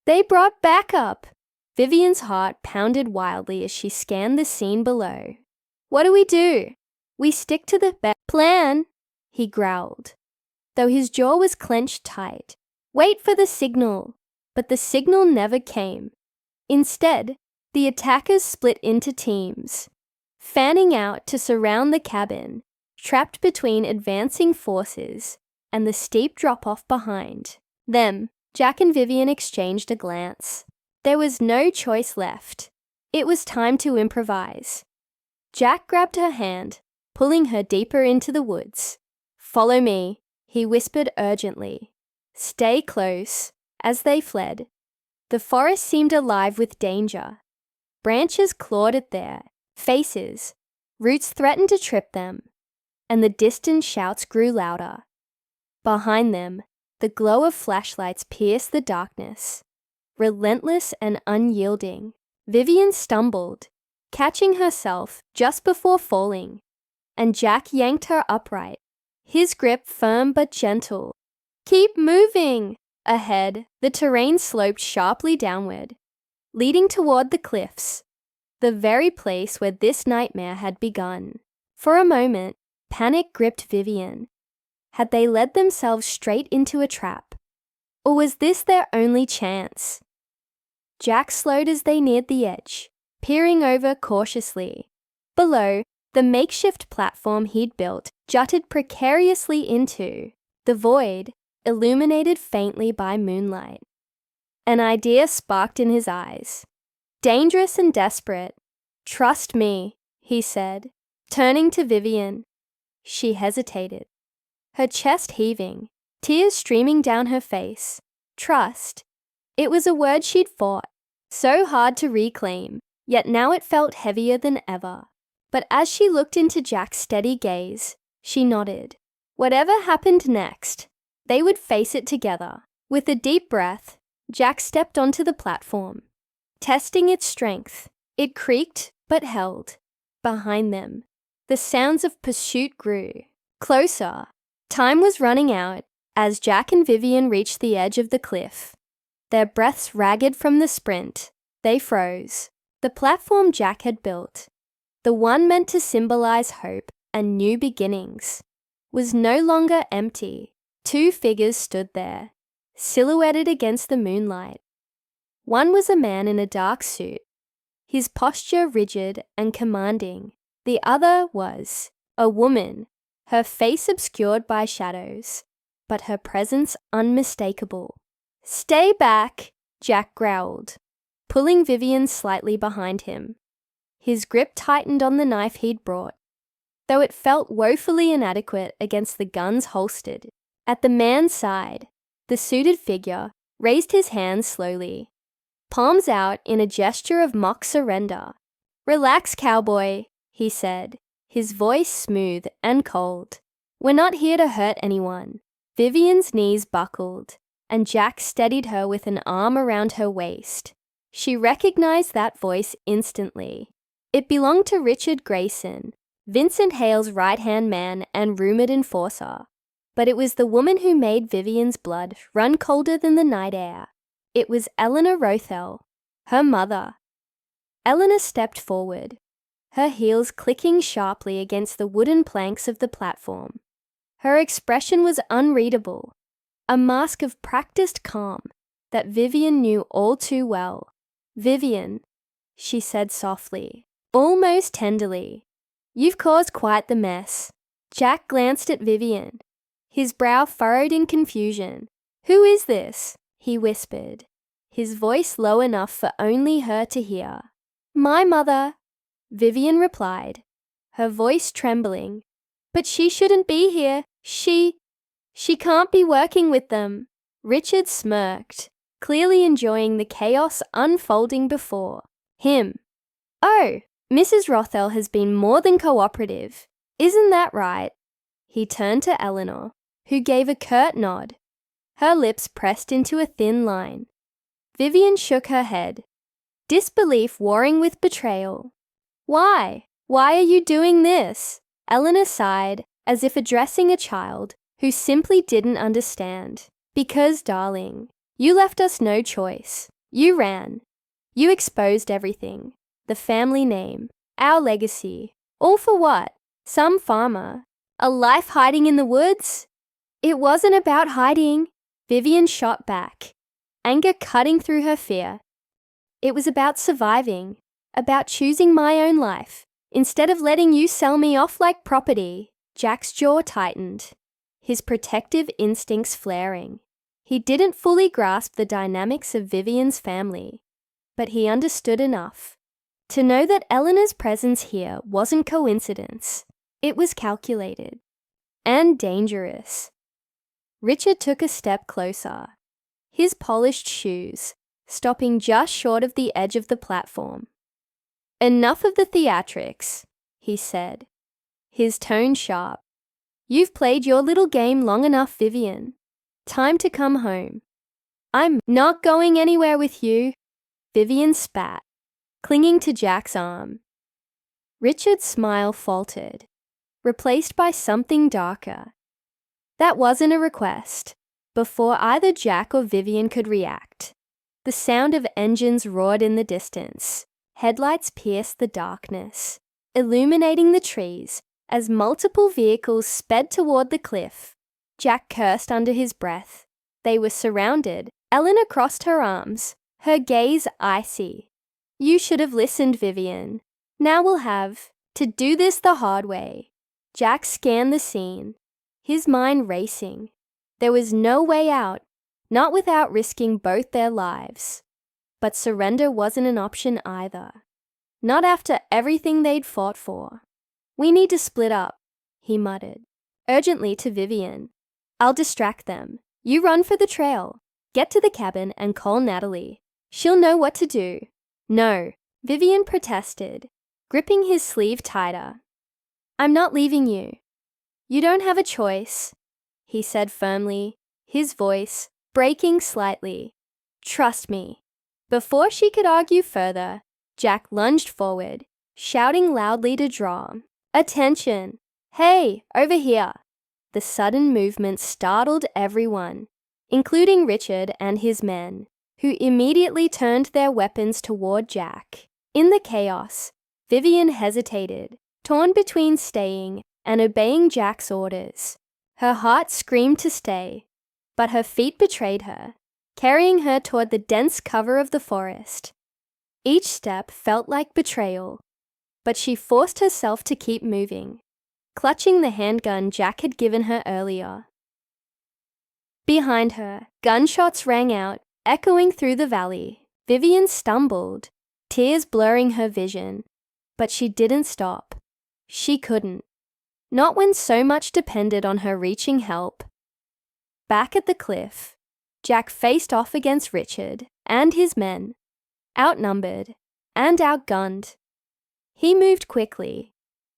"They brought backup!" Vivian's heart pounded wildly as she scanned the scene below. "What do we do?" "We stick to the plan," he growled, though his jaw was clenched tight. "Wait for the signal." But the signal never came. Instead, the attackers split into teams, fanning out to surround the cabin, trapped between advancing forces and the steep drop-off behind them. Jack and Vivian exchanged a glance. There was no choice left. It was time to improvise. Jack grabbed her hand, pulling her deeper into the woods. "Follow me," he whispered urgently. "Stay close." As they fled, the forest seemed alive with danger. Branches clawed at their faces, roots threatened to trip them, and the distant shouts grew louder. Behind them, The glow of flashlights pierced the darkness. Relentless and unyielding, Vivian stumbled, catching herself just before falling, and Jack yanked her upright, his grip firm but gentle. "Keep moving!" Ahead, the terrain sloped sharply downward, leading toward the cliffs, the very place where this nightmare had begun. For a moment, panic gripped Vivian. Had they led themselves straight into a trap? Or was this their only chance? Jack slowed as they neared the edge, peering over cautiously. Below, the makeshift platform he'd built jutted precariously into the void, illuminated faintly by moonlight. An idea sparked in his eyes. Dangerous and desperate. "Trust me," he said, turning to Vivian. She hesitated, her chest heaving, tears streaming down her face. Trust. It was a word she'd fought, so hard to reclaim, yet now it felt heavier than ever. But as she looked into Jack's steady gaze, she nodded. Whatever happened next, they would face it together. With a deep breath, Jack stepped onto the platform. Testing its strength, it creaked but held. Behind them, the sounds of pursuit grew. Closer. Time was running out as Jack and Vivian reached the edge of the cliff. Their breaths ragged from the sprint, they froze. The platform Jack had built, the one meant to symbolize hope and new beginnings, was no longer empty. Two figures stood there, silhouetted against the moonlight. One was a man in a dark suit, his posture rigid and commanding. The other was a woman, her face obscured by shadows, but her presence unmistakable. "Stay back," Jack growled, pulling Vivian slightly behind him. His grip tightened on the knife he'd brought, though it felt woefully inadequate against the guns holstered. At the man's side, the suited figure raised his hands slowly, palms out in a gesture of mock surrender. "Relax, cowboy," he said, his voice smooth and cold. "We're not here to hurt anyone." Vivian's knees buckled, and Jack steadied her with an arm around her waist. She recognized that voice instantly. It belonged to Richard Grayson, Vincent Hale's right-hand man and rumored enforcer. But it was the woman who made Vivian's blood run colder than the night air. It was Eleanor Rothel, her mother. Eleanor stepped forward, her heels clicking sharply against the wooden planks of the platform. Her expression was unreadable, a mask of practiced calm that Vivian knew all too well. "Vivian," she said softly, almost tenderly, "you've caused quite the mess." Jack glanced at Vivian, his brow furrowed in confusion. "Who is this?" he whispered, his voice low enough for only her to hear. "My mother," Vivian replied, her voice trembling. "But she shouldn't be here. She can't be working with them." Richard smirked, clearly enjoying the chaos unfolding before him. "Oh, Mrs. Rothel has been more than cooperative. Isn't that right?" He turned to Eleanor, who gave a curt nod, her lips pressed into a thin line. Vivian shook her head, disbelief warring with betrayal. "Why? Why are you doing this?" Eleanor sighed, as if addressing a child who simply didn't understand. "Because, darling, you left us no choice. You ran. You exposed everything. The family name, our legacy. All for what? Some farmer? A life hiding in the woods?" "It wasn't about hiding," Vivian shot back, anger cutting through her fear. "It was about surviving, about choosing my own life, instead of letting you sell me off like property." Jack's jaw tightened, his protective instincts flaring. He didn't fully grasp the dynamics of Vivian's family, but he understood enough to know that Eleanor's presence here wasn't coincidence. It was calculated and dangerous. Richard took a step closer, his polished shoes stopping just short of the edge of the platform. "Enough of the theatrics," he said, his tone sharp. "You've played your little game long enough, Vivian. Time to come home. I'm not going anywhere with you, Vivian spat, clinging to Jack's arm. Richard's smile faltered, replaced by something darker. That wasn't a request. Before either Jack or Vivian could react, the sound of engines roared in the distance. Headlights pierced the darkness, illuminating the trees as multiple vehicles sped toward the cliff. Jack cursed under his breath. They were surrounded. Eleanor crossed her arms, her gaze icy. You should have listened, Vivian. Now we'll have to do this the hard way. Jack scanned the scene, his mind racing. There was no way out, not without risking both their lives. But surrender wasn't an option either. Not after everything they'd fought for. We need to split up, he muttered, urgently to Vivian. I'll distract them. You run for the trail. Get to the cabin and call Natalie. She'll know what to do. No, Vivian protested, gripping his sleeve tighter. I'm not leaving you. You don't have a choice, he said firmly, his voice breaking slightly. Trust me. Before she could argue further, Jack lunged forward, shouting loudly to draw. Attention! Hey, over here! The sudden movement startled everyone, including Richard and his men, who immediately turned their weapons toward Jack. In the chaos, Vivian hesitated, torn between staying and obeying Jack's orders. Her heart screamed to stay, but her feet betrayed her, carrying her toward the dense cover of the forest. Each step felt like betrayal, but she forced herself to keep moving, clutching the handgun Jack had given her earlier. Behind her, gunshots rang out, echoing through the valley. Vivian stumbled, tears blurring her vision, but she didn't stop. She couldn't. Not when so much depended on her reaching help. Back at the cliff, Jack faced off against Richard and his men, outnumbered and outgunned. He moved quickly,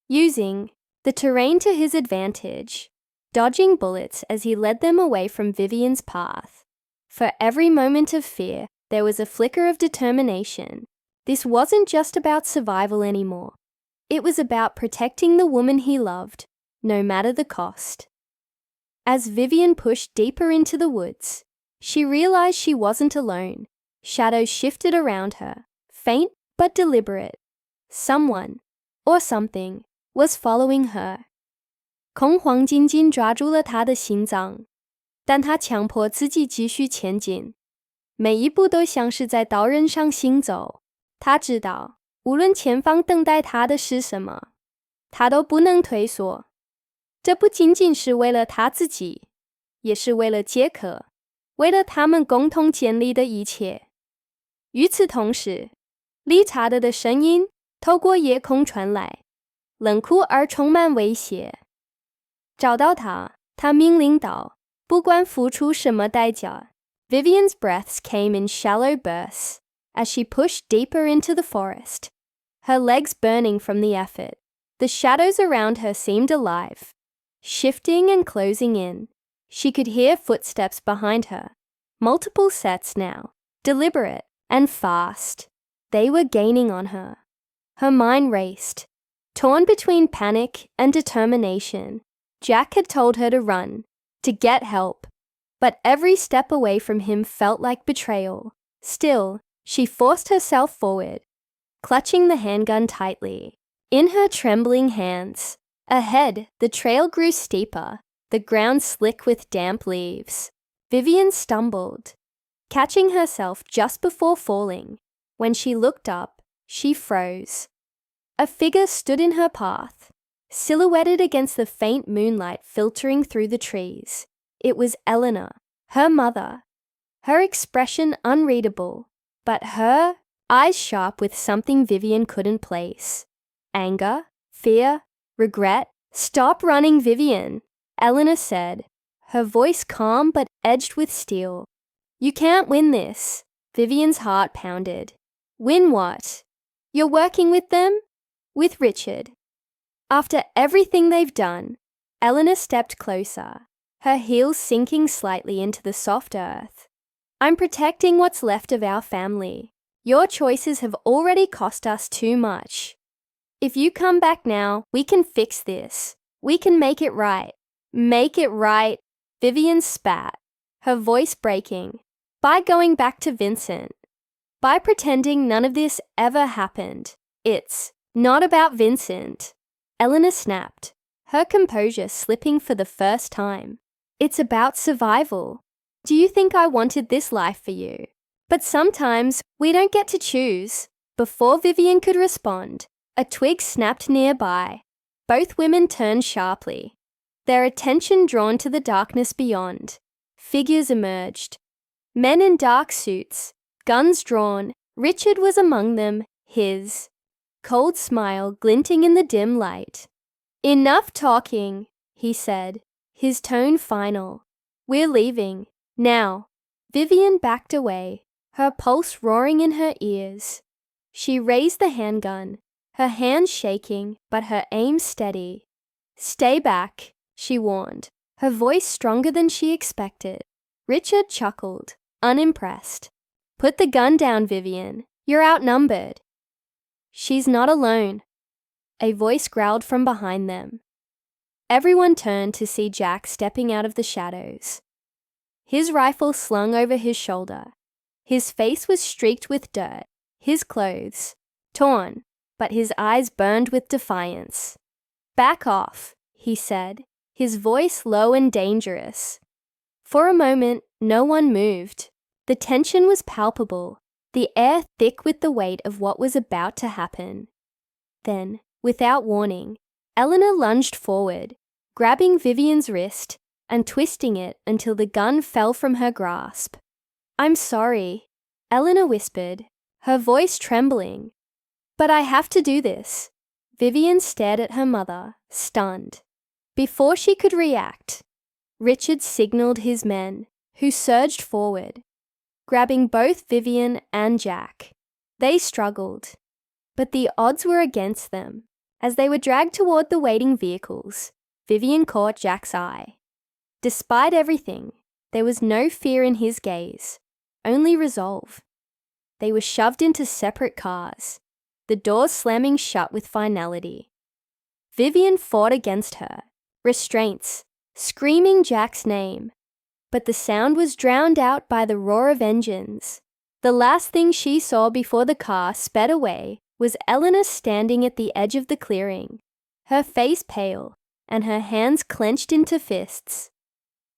using the terrain to his advantage, dodging bullets as he led them away from Vivian's path. For every moment of fear, there was a flicker of determination. This wasn't just about survival anymore. It was about protecting the woman he loved, no matter the cost. As Vivian pushed deeper into the woods, she realized she wasn't alone. Shadows shifted around her, faint but deliberate. Someone, or something, was following her. 恐慌紧紧抓住了她的心脏，但她强迫自己继续前进，每一步都像是在刀刃上行走。她知道，无论前方等待她的是什么，她都不能退缩。这不仅仅是为了她自己，也是为了杰克，为了他们共同建立的一切。与此同时，理查德的声音透过夜空传来，冷酷而充满威胁。找到他，他命令道，不管付出什么代价。Vivian's breaths came in shallow bursts as she pushed deeper into the forest, her legs burning from the effort. The shadows around her seemed alive, shifting and closing in. She could hear footsteps behind her, multiple sets now, deliberate and fast. They were gaining on her. Her mind raced, torn between panic and determination. Jack had told her to run, to get help, but every step away from him felt like betrayal. Still, she forced herself forward, clutching the handgun tightly. In her trembling hands, ahead, the trail grew steeper, the ground slick with damp leaves. Vivian stumbled, catching herself just before falling. When she looked up, she froze. A figure stood in her path, silhouetted against the faint moonlight filtering through the trees. It was Eleanor, her mother. Her expression unreadable, but her eyes sharp with something Vivian couldn't place. Anger, fear, regret. Stop running, Vivian, Eleanor said, her voice calm but edged with steel. You can't win this. Vivian's heart pounded. Win what? You're working with them? With Richard. After everything they've done, Eleanor stepped closer, her heels sinking slightly into the soft earth. I'm protecting what's left of our family. Your choices have already cost us too much. If you come back now, we can fix this. We can make it right. Make it right. Vivian spat, her voice breaking. By going back to Vincent. By pretending none of this ever happened. It's not about Vincent. Eleanor snapped, her composure slipping for the first time. It's about survival. Do you think I wanted this life for you? But sometimes we don't get to choose. Before Vivian could respond, a twig snapped nearby. Both women turned sharply, their attention drawn to the darkness beyond. Figures emerged. Men in dark suits, guns drawn. Richard was among them, his cold smile glinting in the dim light. Enough talking, he said, his tone final. We're leaving. Now. Vivian backed away, her pulse roaring in her ears. She raised the handgun, her hands shaking, but her aim steady. Stay back, she warned, her voice stronger than she expected. Richard chuckled, unimpressed. Put the gun down, Vivian. You're outnumbered. She's not alone. A voice growled from behind them. Everyone turned to see Jack stepping out of the shadows. His rifle slung over his shoulder. His face was streaked with dirt, his clothes torn, but his eyes burned with defiance. Back off, he said, his voice low and dangerous. For a moment, no one moved. The tension was palpable, the air thick with the weight of what was about to happen. Then, without warning, Eleanor lunged forward, grabbing Vivian's wrist and twisting it until the gun fell from her grasp. I'm sorry, Eleanor whispered, her voice trembling. But I have to do this. Vivian stared at her mother, stunned. Before she could react, Richard signaled his men, who surged forward, grabbing both Vivian and Jack. They struggled, but the odds were against them. As they were dragged toward the waiting vehicles, Vivian caught Jack's eye. Despite everything, there was no fear in his gaze, only resolve. They were shoved into separate cars, the doors slamming shut with finality. Vivian fought against her, restraints, screaming Jack's name, but the sound was drowned out by the roar of engines. The last thing she saw before the car sped away was Eleanor standing at the edge of the clearing, her face pale and her hands clenched into fists.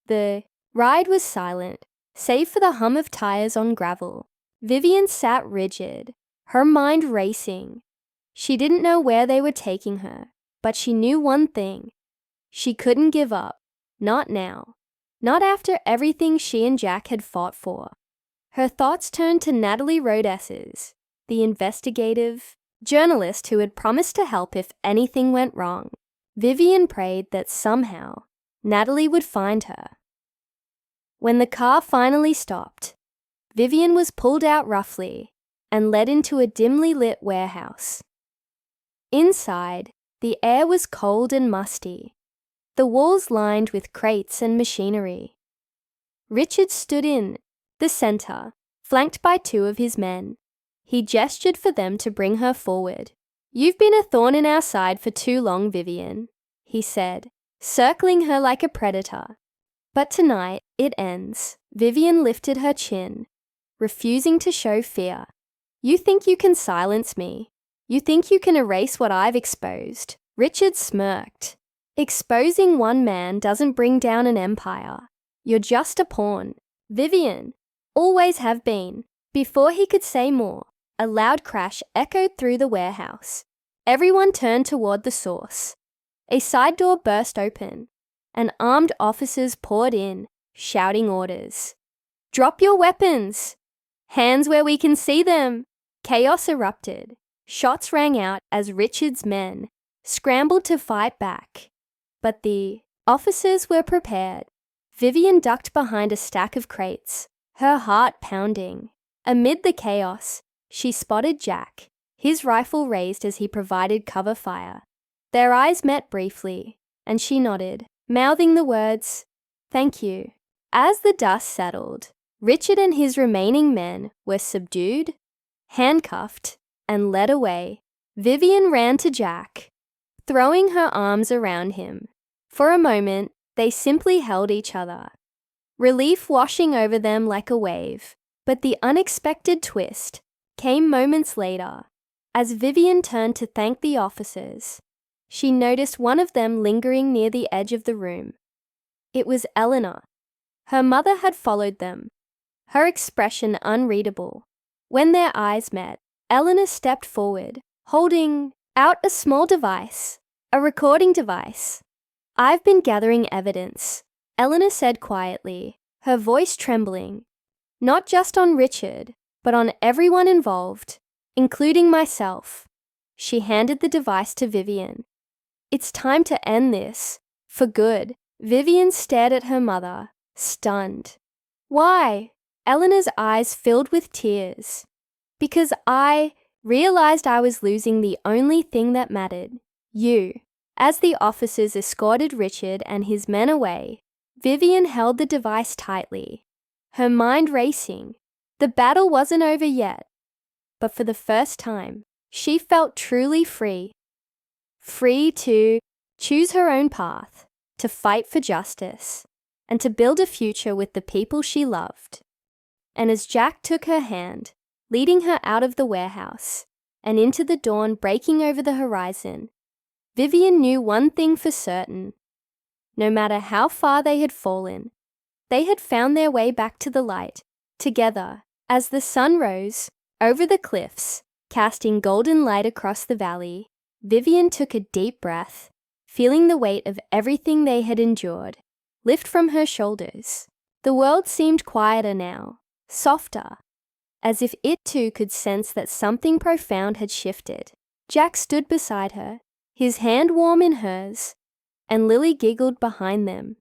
The ride was silent, save for the hum of tires on gravel. Vivian sat rigid, her mind racing. She didn't know where they were taking her, but she knew one thing. She couldn't give up. Not now. Not after everything she and Jack had fought for. Her thoughts turned to Natalie Rodes's, the investigative journalist who had promised to help if anything went wrong. Vivian prayed that somehow Natalie would find her. When the car finally stopped, Vivian was pulled out roughly and led into a dimly lit warehouse. Inside, the air was cold and musty, the walls lined with crates and machinery. Richard stood in the center, flanked by two of his men. He gestured for them to bring her forward. You've been a thorn in our side for too long, Vivian, he said, circling her like a predator. But tonight, it ends. Vivian lifted her chin, refusing to show fear. You think you can silence me? You think you can erase what I've exposed? Richard smirked. Exposing one man doesn't bring down an empire. You're just a pawn. Vivian. Always have been. Before he could say more, a loud crash echoed through the warehouse. Everyone turned toward the source. A side door burst open, and armed officers poured in, shouting orders. Drop your weapons! Hands where we can see them! Chaos erupted. Shots rang out as Richard's men scrambled to fight back. But the officers were prepared. Vivian ducked behind a stack of crates, her heart pounding. Amid the chaos, she spotted Jack, his rifle raised as he provided cover fire. Their eyes met briefly, and she nodded, mouthing the words, Thank you. As the dust settled, Richard and his remaining men were subdued, handcuffed, and led away. Vivian ran to Jack, throwing her arms around him. For a moment, they simply held each other, relief washing over them like a wave. But the unexpected twist came moments later. As Vivian turned to thank the officers, she noticed one of them lingering near the edge of the room. It was Eleanor. Her mother had followed them, her expression unreadable. When their eyes met, Eleanor stepped forward, holding out a small device, a recording device. "I've been gathering evidence," Eleanor said quietly, her voice trembling. "Not just on Richard, but on everyone involved, including myself." She handed the device to Vivian. "It's time to end this, for good." Vivian stared at her mother, stunned. "Why?" Eleanor's eyes filled with tears. "Because I realized I was losing the only thing that mattered, you." As the officers escorted Richard and his men away, Vivian held the device tightly, her mind racing. The battle wasn't over yet, but for the first time, she felt truly free. Free to choose her own path, to fight for justice, and to build a future with the people she loved. And as Jack took her hand, leading her out of the warehouse and into the dawn breaking over the horizon, Vivian knew one thing for certain. No matter how far they had fallen, they had found their way back to the light, together. As the sun rose over the cliffs, casting golden light across the valley, Vivian took a deep breath, feeling the weight of everything they had endured lift from her shoulders. The world seemed quieter now, softer, as if it too could sense that something profound had shifted. Jack stood beside her, his hand warm in hers, and Lily giggled behind them,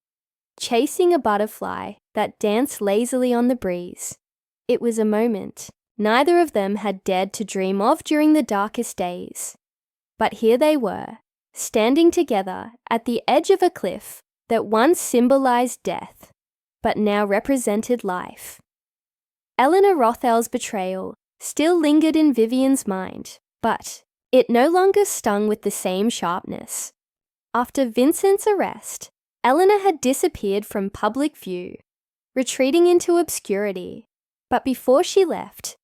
chasing a butterfly that danced lazily on the breeze. It was a moment neither of them had dared to dream of during the darkest days. But here they were, standing together at the edge of a cliff that once symbolized death, but now represented life. Eleanor Rothel's betrayal still lingered in Vivian's mind, but it no longer stung with the same sharpness. After Vincent's arrest, Eleanor had disappeared from public view, retreating into obscurity. But before she left,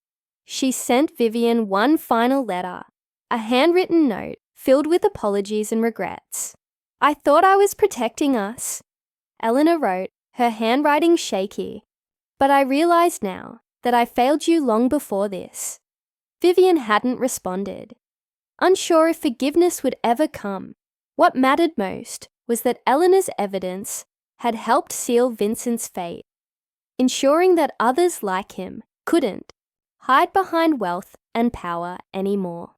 she sent Vivian one final letter, a handwritten note filled with apologies and regrets. "I thought I was protecting us," Eleanor wrote, her handwriting shaky, "but I realize now that I failed you long before this." Vivian hadn't responded, unsure if forgiveness would ever come. What mattered most was that Eleanor's evidence had helped seal Vincent's fate, ensuring that others like him couldn't hide behind wealth and power anymore.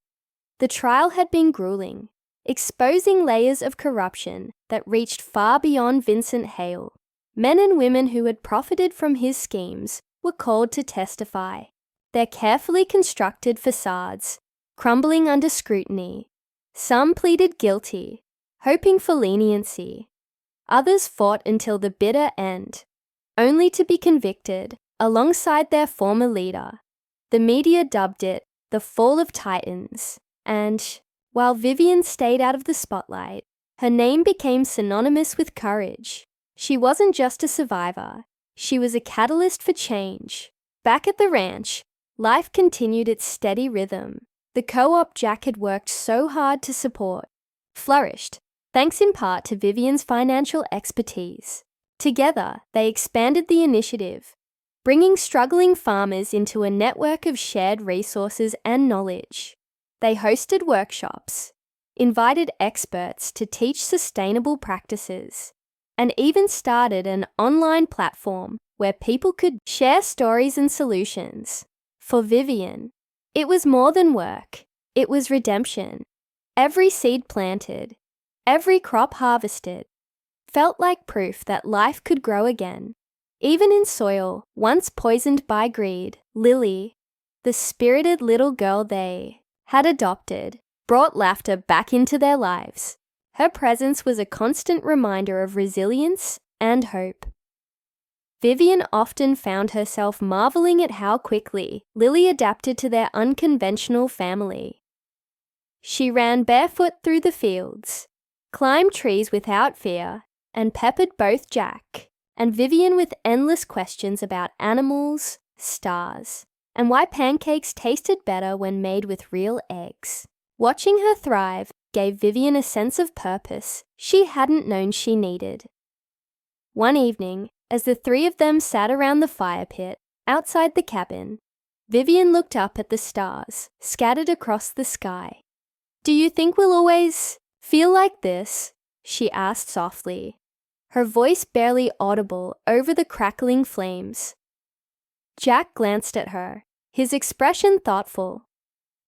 The trial had been grueling, exposing layers of corruption that reached far beyond Vincent Hale. Men and women who had profited from his schemes were called to testify, their carefully constructed facades crumbling under scrutiny. Some pleaded guilty, hoping for leniency. Others fought until the bitter end, only to be convicted alongside their former leader. The media dubbed it the Fall of Titans, and while Vivian stayed out of the spotlight, her name became synonymous with courage. She wasn't just a survivor, she was a catalyst for change. Back at the ranch, life continued its steady rhythm. The co-op Jack had worked so hard to support flourished, thanks in part to Vivian's financial expertise. Together, they expanded the initiative, bringing struggling farmers into a network of shared resources and knowledge. They hosted workshops, invited experts to teach sustainable practices, and even started an online platform where people could share stories and solutions. For Vivian, it was more than work, it was redemption. Every seed planted, every crop harvested, felt like proof that life could grow again. Even in soil once poisoned by greed, Lily, the spirited little girl they had adopted, brought laughter back into their lives. Her presence was a constant reminder of resilience and hope. Vivian often found herself marveling at how quickly Lily adapted to their unconventional family. She ran barefoot through the fields, climbed trees without fear, and peppered both Jack and Vivian with endless questions about animals, stars, and why pancakes tasted better when made with real eggs. Watching her thrive gave Vivian a sense of purpose she hadn't known she needed. One evening, as the three of them sat around the fire pit outside the cabin, Vivian looked up at the stars scattered across the sky. "Do you think we'll always feel like this?" she asked softly, her voice barely audible over the crackling flames. Jack glanced at her, his expression thoughtful.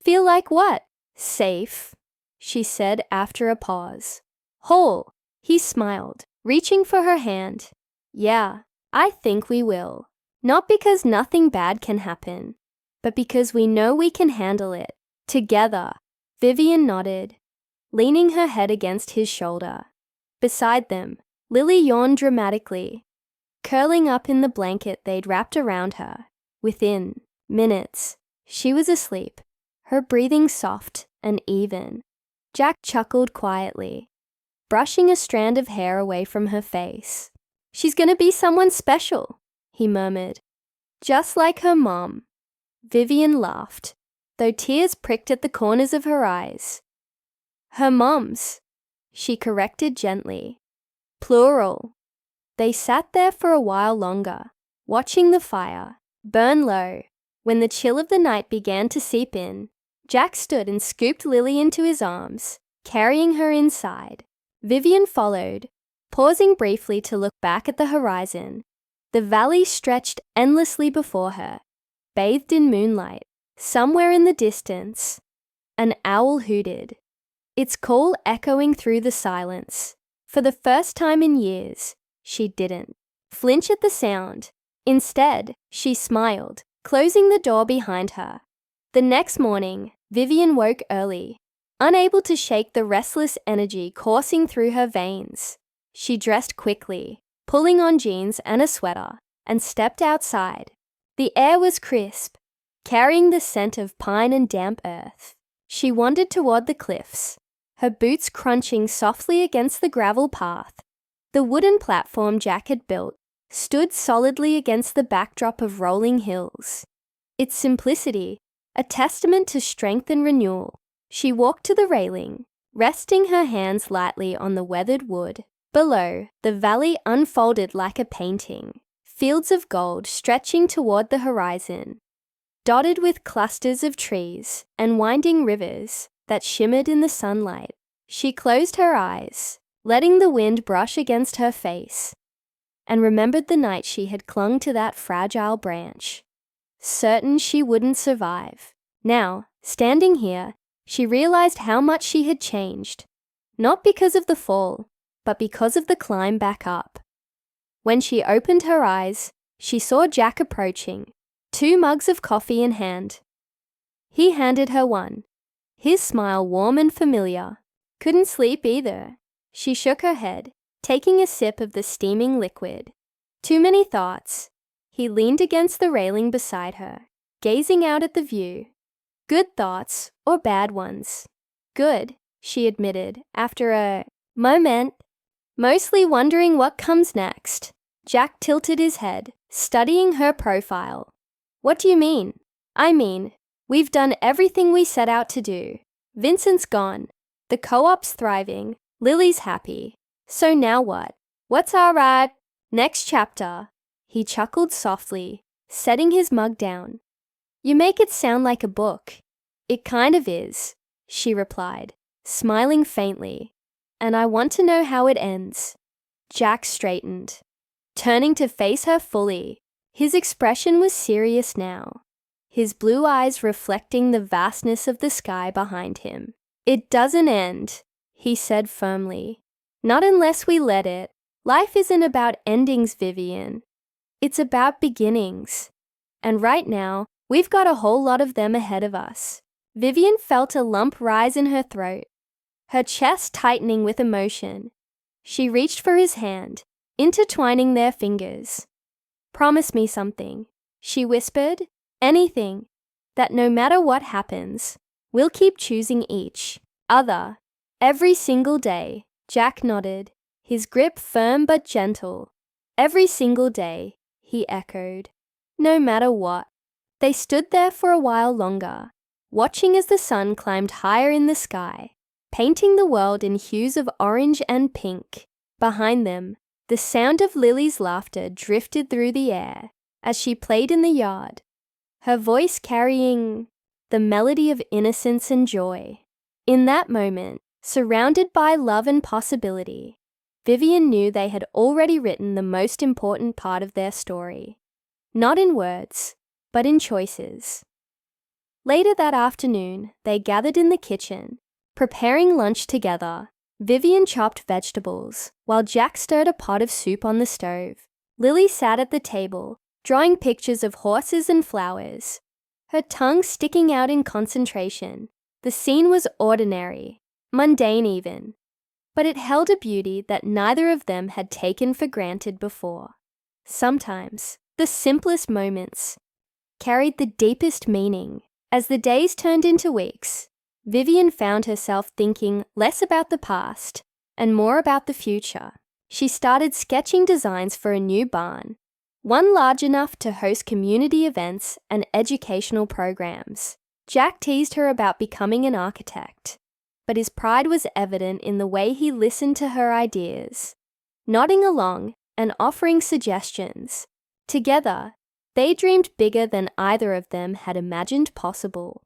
"Feel like what?" "Safe," she said after a pause. "Whole," he smiled, reaching for her hand. "Yeah, I think we will. Not because nothing bad can happen, but because we know we can handle it. Together." Vivian nodded, leaning her head against his shoulder. Beside them, Lily yawned dramatically, curling up in the blanket they'd wrapped around her. Within minutes, she was asleep, her breathing soft and even. Jack chuckled quietly, brushing a strand of hair away from her face. "She's gonna be someone special," he murmured. "Just like her mom." Vivian laughed, though tears pricked at the corners of her eyes. "Her mom's," she corrected gently. "Plural." They sat there for a while longer, watching the fire burn low. When the chill of the night began to seep in, Jack stood and scooped Lily into his arms, carrying her inside. Vivian followed, pausing briefly to look back at the horizon. The valley stretched endlessly before her, bathed in moonlight. Somewhere in the distance, an owl hooted, its call echoing through the silence. For the first time in years, she didn't flinch at the sound. Instead, she smiled, closing the door behind her. The next morning, Vivian woke early, unable to shake the restless energy coursing through her veins. She dressed quickly, pulling on jeans and a sweater, and stepped outside. The air was crisp, carrying the scent of pine and damp earth. She wandered toward the cliffs, her boots crunching softly against the gravel path. The wooden platform Jack had built stood solidly against the backdrop of rolling hills. Its simplicity, a testament to strength and renewal. She walked to the railing, resting her hands lightly on the weathered wood. Below, the valley unfolded like a painting, fields of gold stretching toward the horizon, dotted with clusters of trees and winding rivers that shimmered in the sunlight. She closed her eyes, letting the wind brush against her face, and remembered the night she had clung to that fragile branch, certain she wouldn't survive. Now, standing here, she realized how much she had changed, not because of the fall, but because of the climb back up. When she opened her eyes, she saw Jack approaching, 2 mugs of coffee in hand. He handed her one, his smile warm and familiar. "Couldn't sleep either." She shook her head, taking a sip of the steaming liquid. "Too many thoughts." He leaned against the railing beside her, gazing out at the view. "Good thoughts or bad ones?" "Good," she admitted after a moment, mostly wondering what comes next. Jack tilted his head, studying her profile. "What do you mean?" "I mean, we've done everything we set out to do. Vincent's gone. The co-op's thriving. Lily's happy. So now what? What's our next chapter?" He chuckled softly, setting his mug down. "You make it sound like a book." "It kind of is," she replied, smiling faintly. "And I want to know how it ends." Jack straightened, turning to face her fully. His expression was serious now, his blue eyes reflecting the vastness of the sky behind him. "It doesn't end," he said firmly. "Not unless we let it. Life isn't about endings, Vivian. It's about beginnings. And right now, we've got a whole lot of them ahead of us." Vivian felt a lump rise in her throat, her chest tightening with emotion. She reached for his hand, intertwining their fingers. Promise me something, she whispered. Anything. That no matter what happens, we'll keep choosing each other. Every single day, Jack nodded, his grip firm but gentle. Every single day, he echoed. No matter what. They stood there for a while longer, watching as the sun climbed higher in the sky, painting the world in hues of orange and pink. Behind them, the sound of Lily's laughter drifted through the air as she played in the yard, her voice carrying the melody of innocence and joy. In that moment, surrounded by love and possibility, Vivian knew they had already written the most important part of their story. Not in words, but in choices. Later that afternoon, they gathered in the kitchen, preparing lunch together. Vivian chopped vegetables, while Jack stirred a pot of soup on the stove. Lily sat at the table, drawing pictures of horses and flowers, her tongue sticking out in concentration. The scene was ordinary, mundane even, but it held a beauty that neither of them had taken for granted before. Sometimes, the simplest moments carried the deepest meaning. As the days turned into weeks, Vivian found herself thinking less about the past and more about the future. She started sketching designs for a new barn, one large enough to host community events and educational programs. Jack teased her about becoming an architect, but his pride was evident in the way he listened to her ideas, nodding along and offering suggestions. Together, they dreamed bigger than either of them had imagined possible.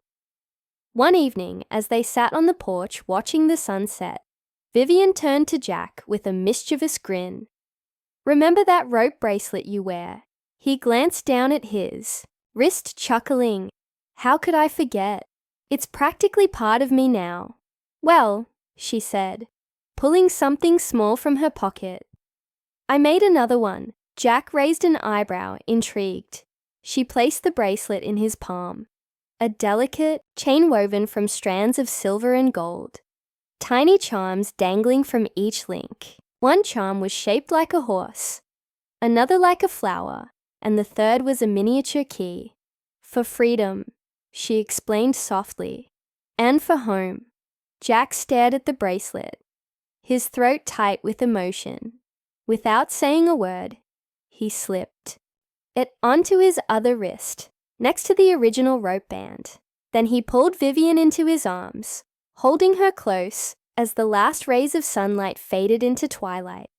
One evening, as they sat on the porch watching the sunset, Vivian turned to Jack with a mischievous grin. "Remember that rope bracelet you wear?" He glanced down at his wrist, chuckling. "How could I forget? It's practically part of me now." "Well," she said, pulling something small from her pocket. "I made another one." Jack raised an eyebrow, intrigued. She placed the bracelet in his palm, a delicate chain woven from strands of silver and gold, tiny charms dangling from each link. One charm was shaped like a horse, another like a flower, and the third was a miniature key. "For freedom," she explained softly, "and for home." Jack stared at the bracelet, his throat tight with emotion. Without saying a word, he slipped it onto his other wrist, next to the original rope band. Then he pulled Vivian into his arms, holding her close as the last rays of sunlight faded into twilight.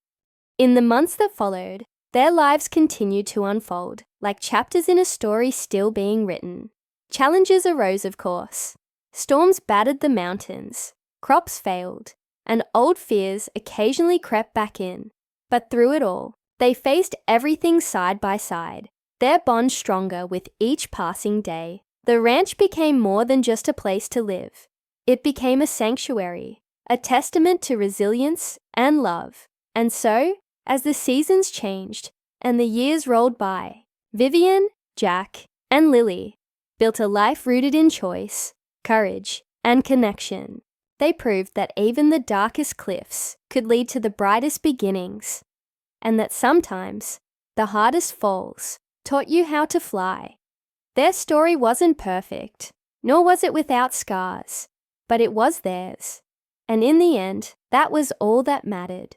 In the months that followed, their lives continued to unfold, like chapters in a story still being written. Challenges arose, of course. Storms battered the mountains, crops failed, and old fears occasionally crept back in. But through it all, they faced everything side by side, their bond stronger with each passing day. The ranch became more than just a place to live. It became a sanctuary, a testament to resilience and love. And so, as the seasons changed and the years rolled by, Vivian, Jack, and Lily built a life rooted in choice, courage, and connection. They proved that even the darkest cliffs could lead to the brightest beginnings, and that sometimes the hardest falls taught you how to fly. Their story wasn't perfect, nor was it without scars, but it was theirs. And in the end, that was all that mattered.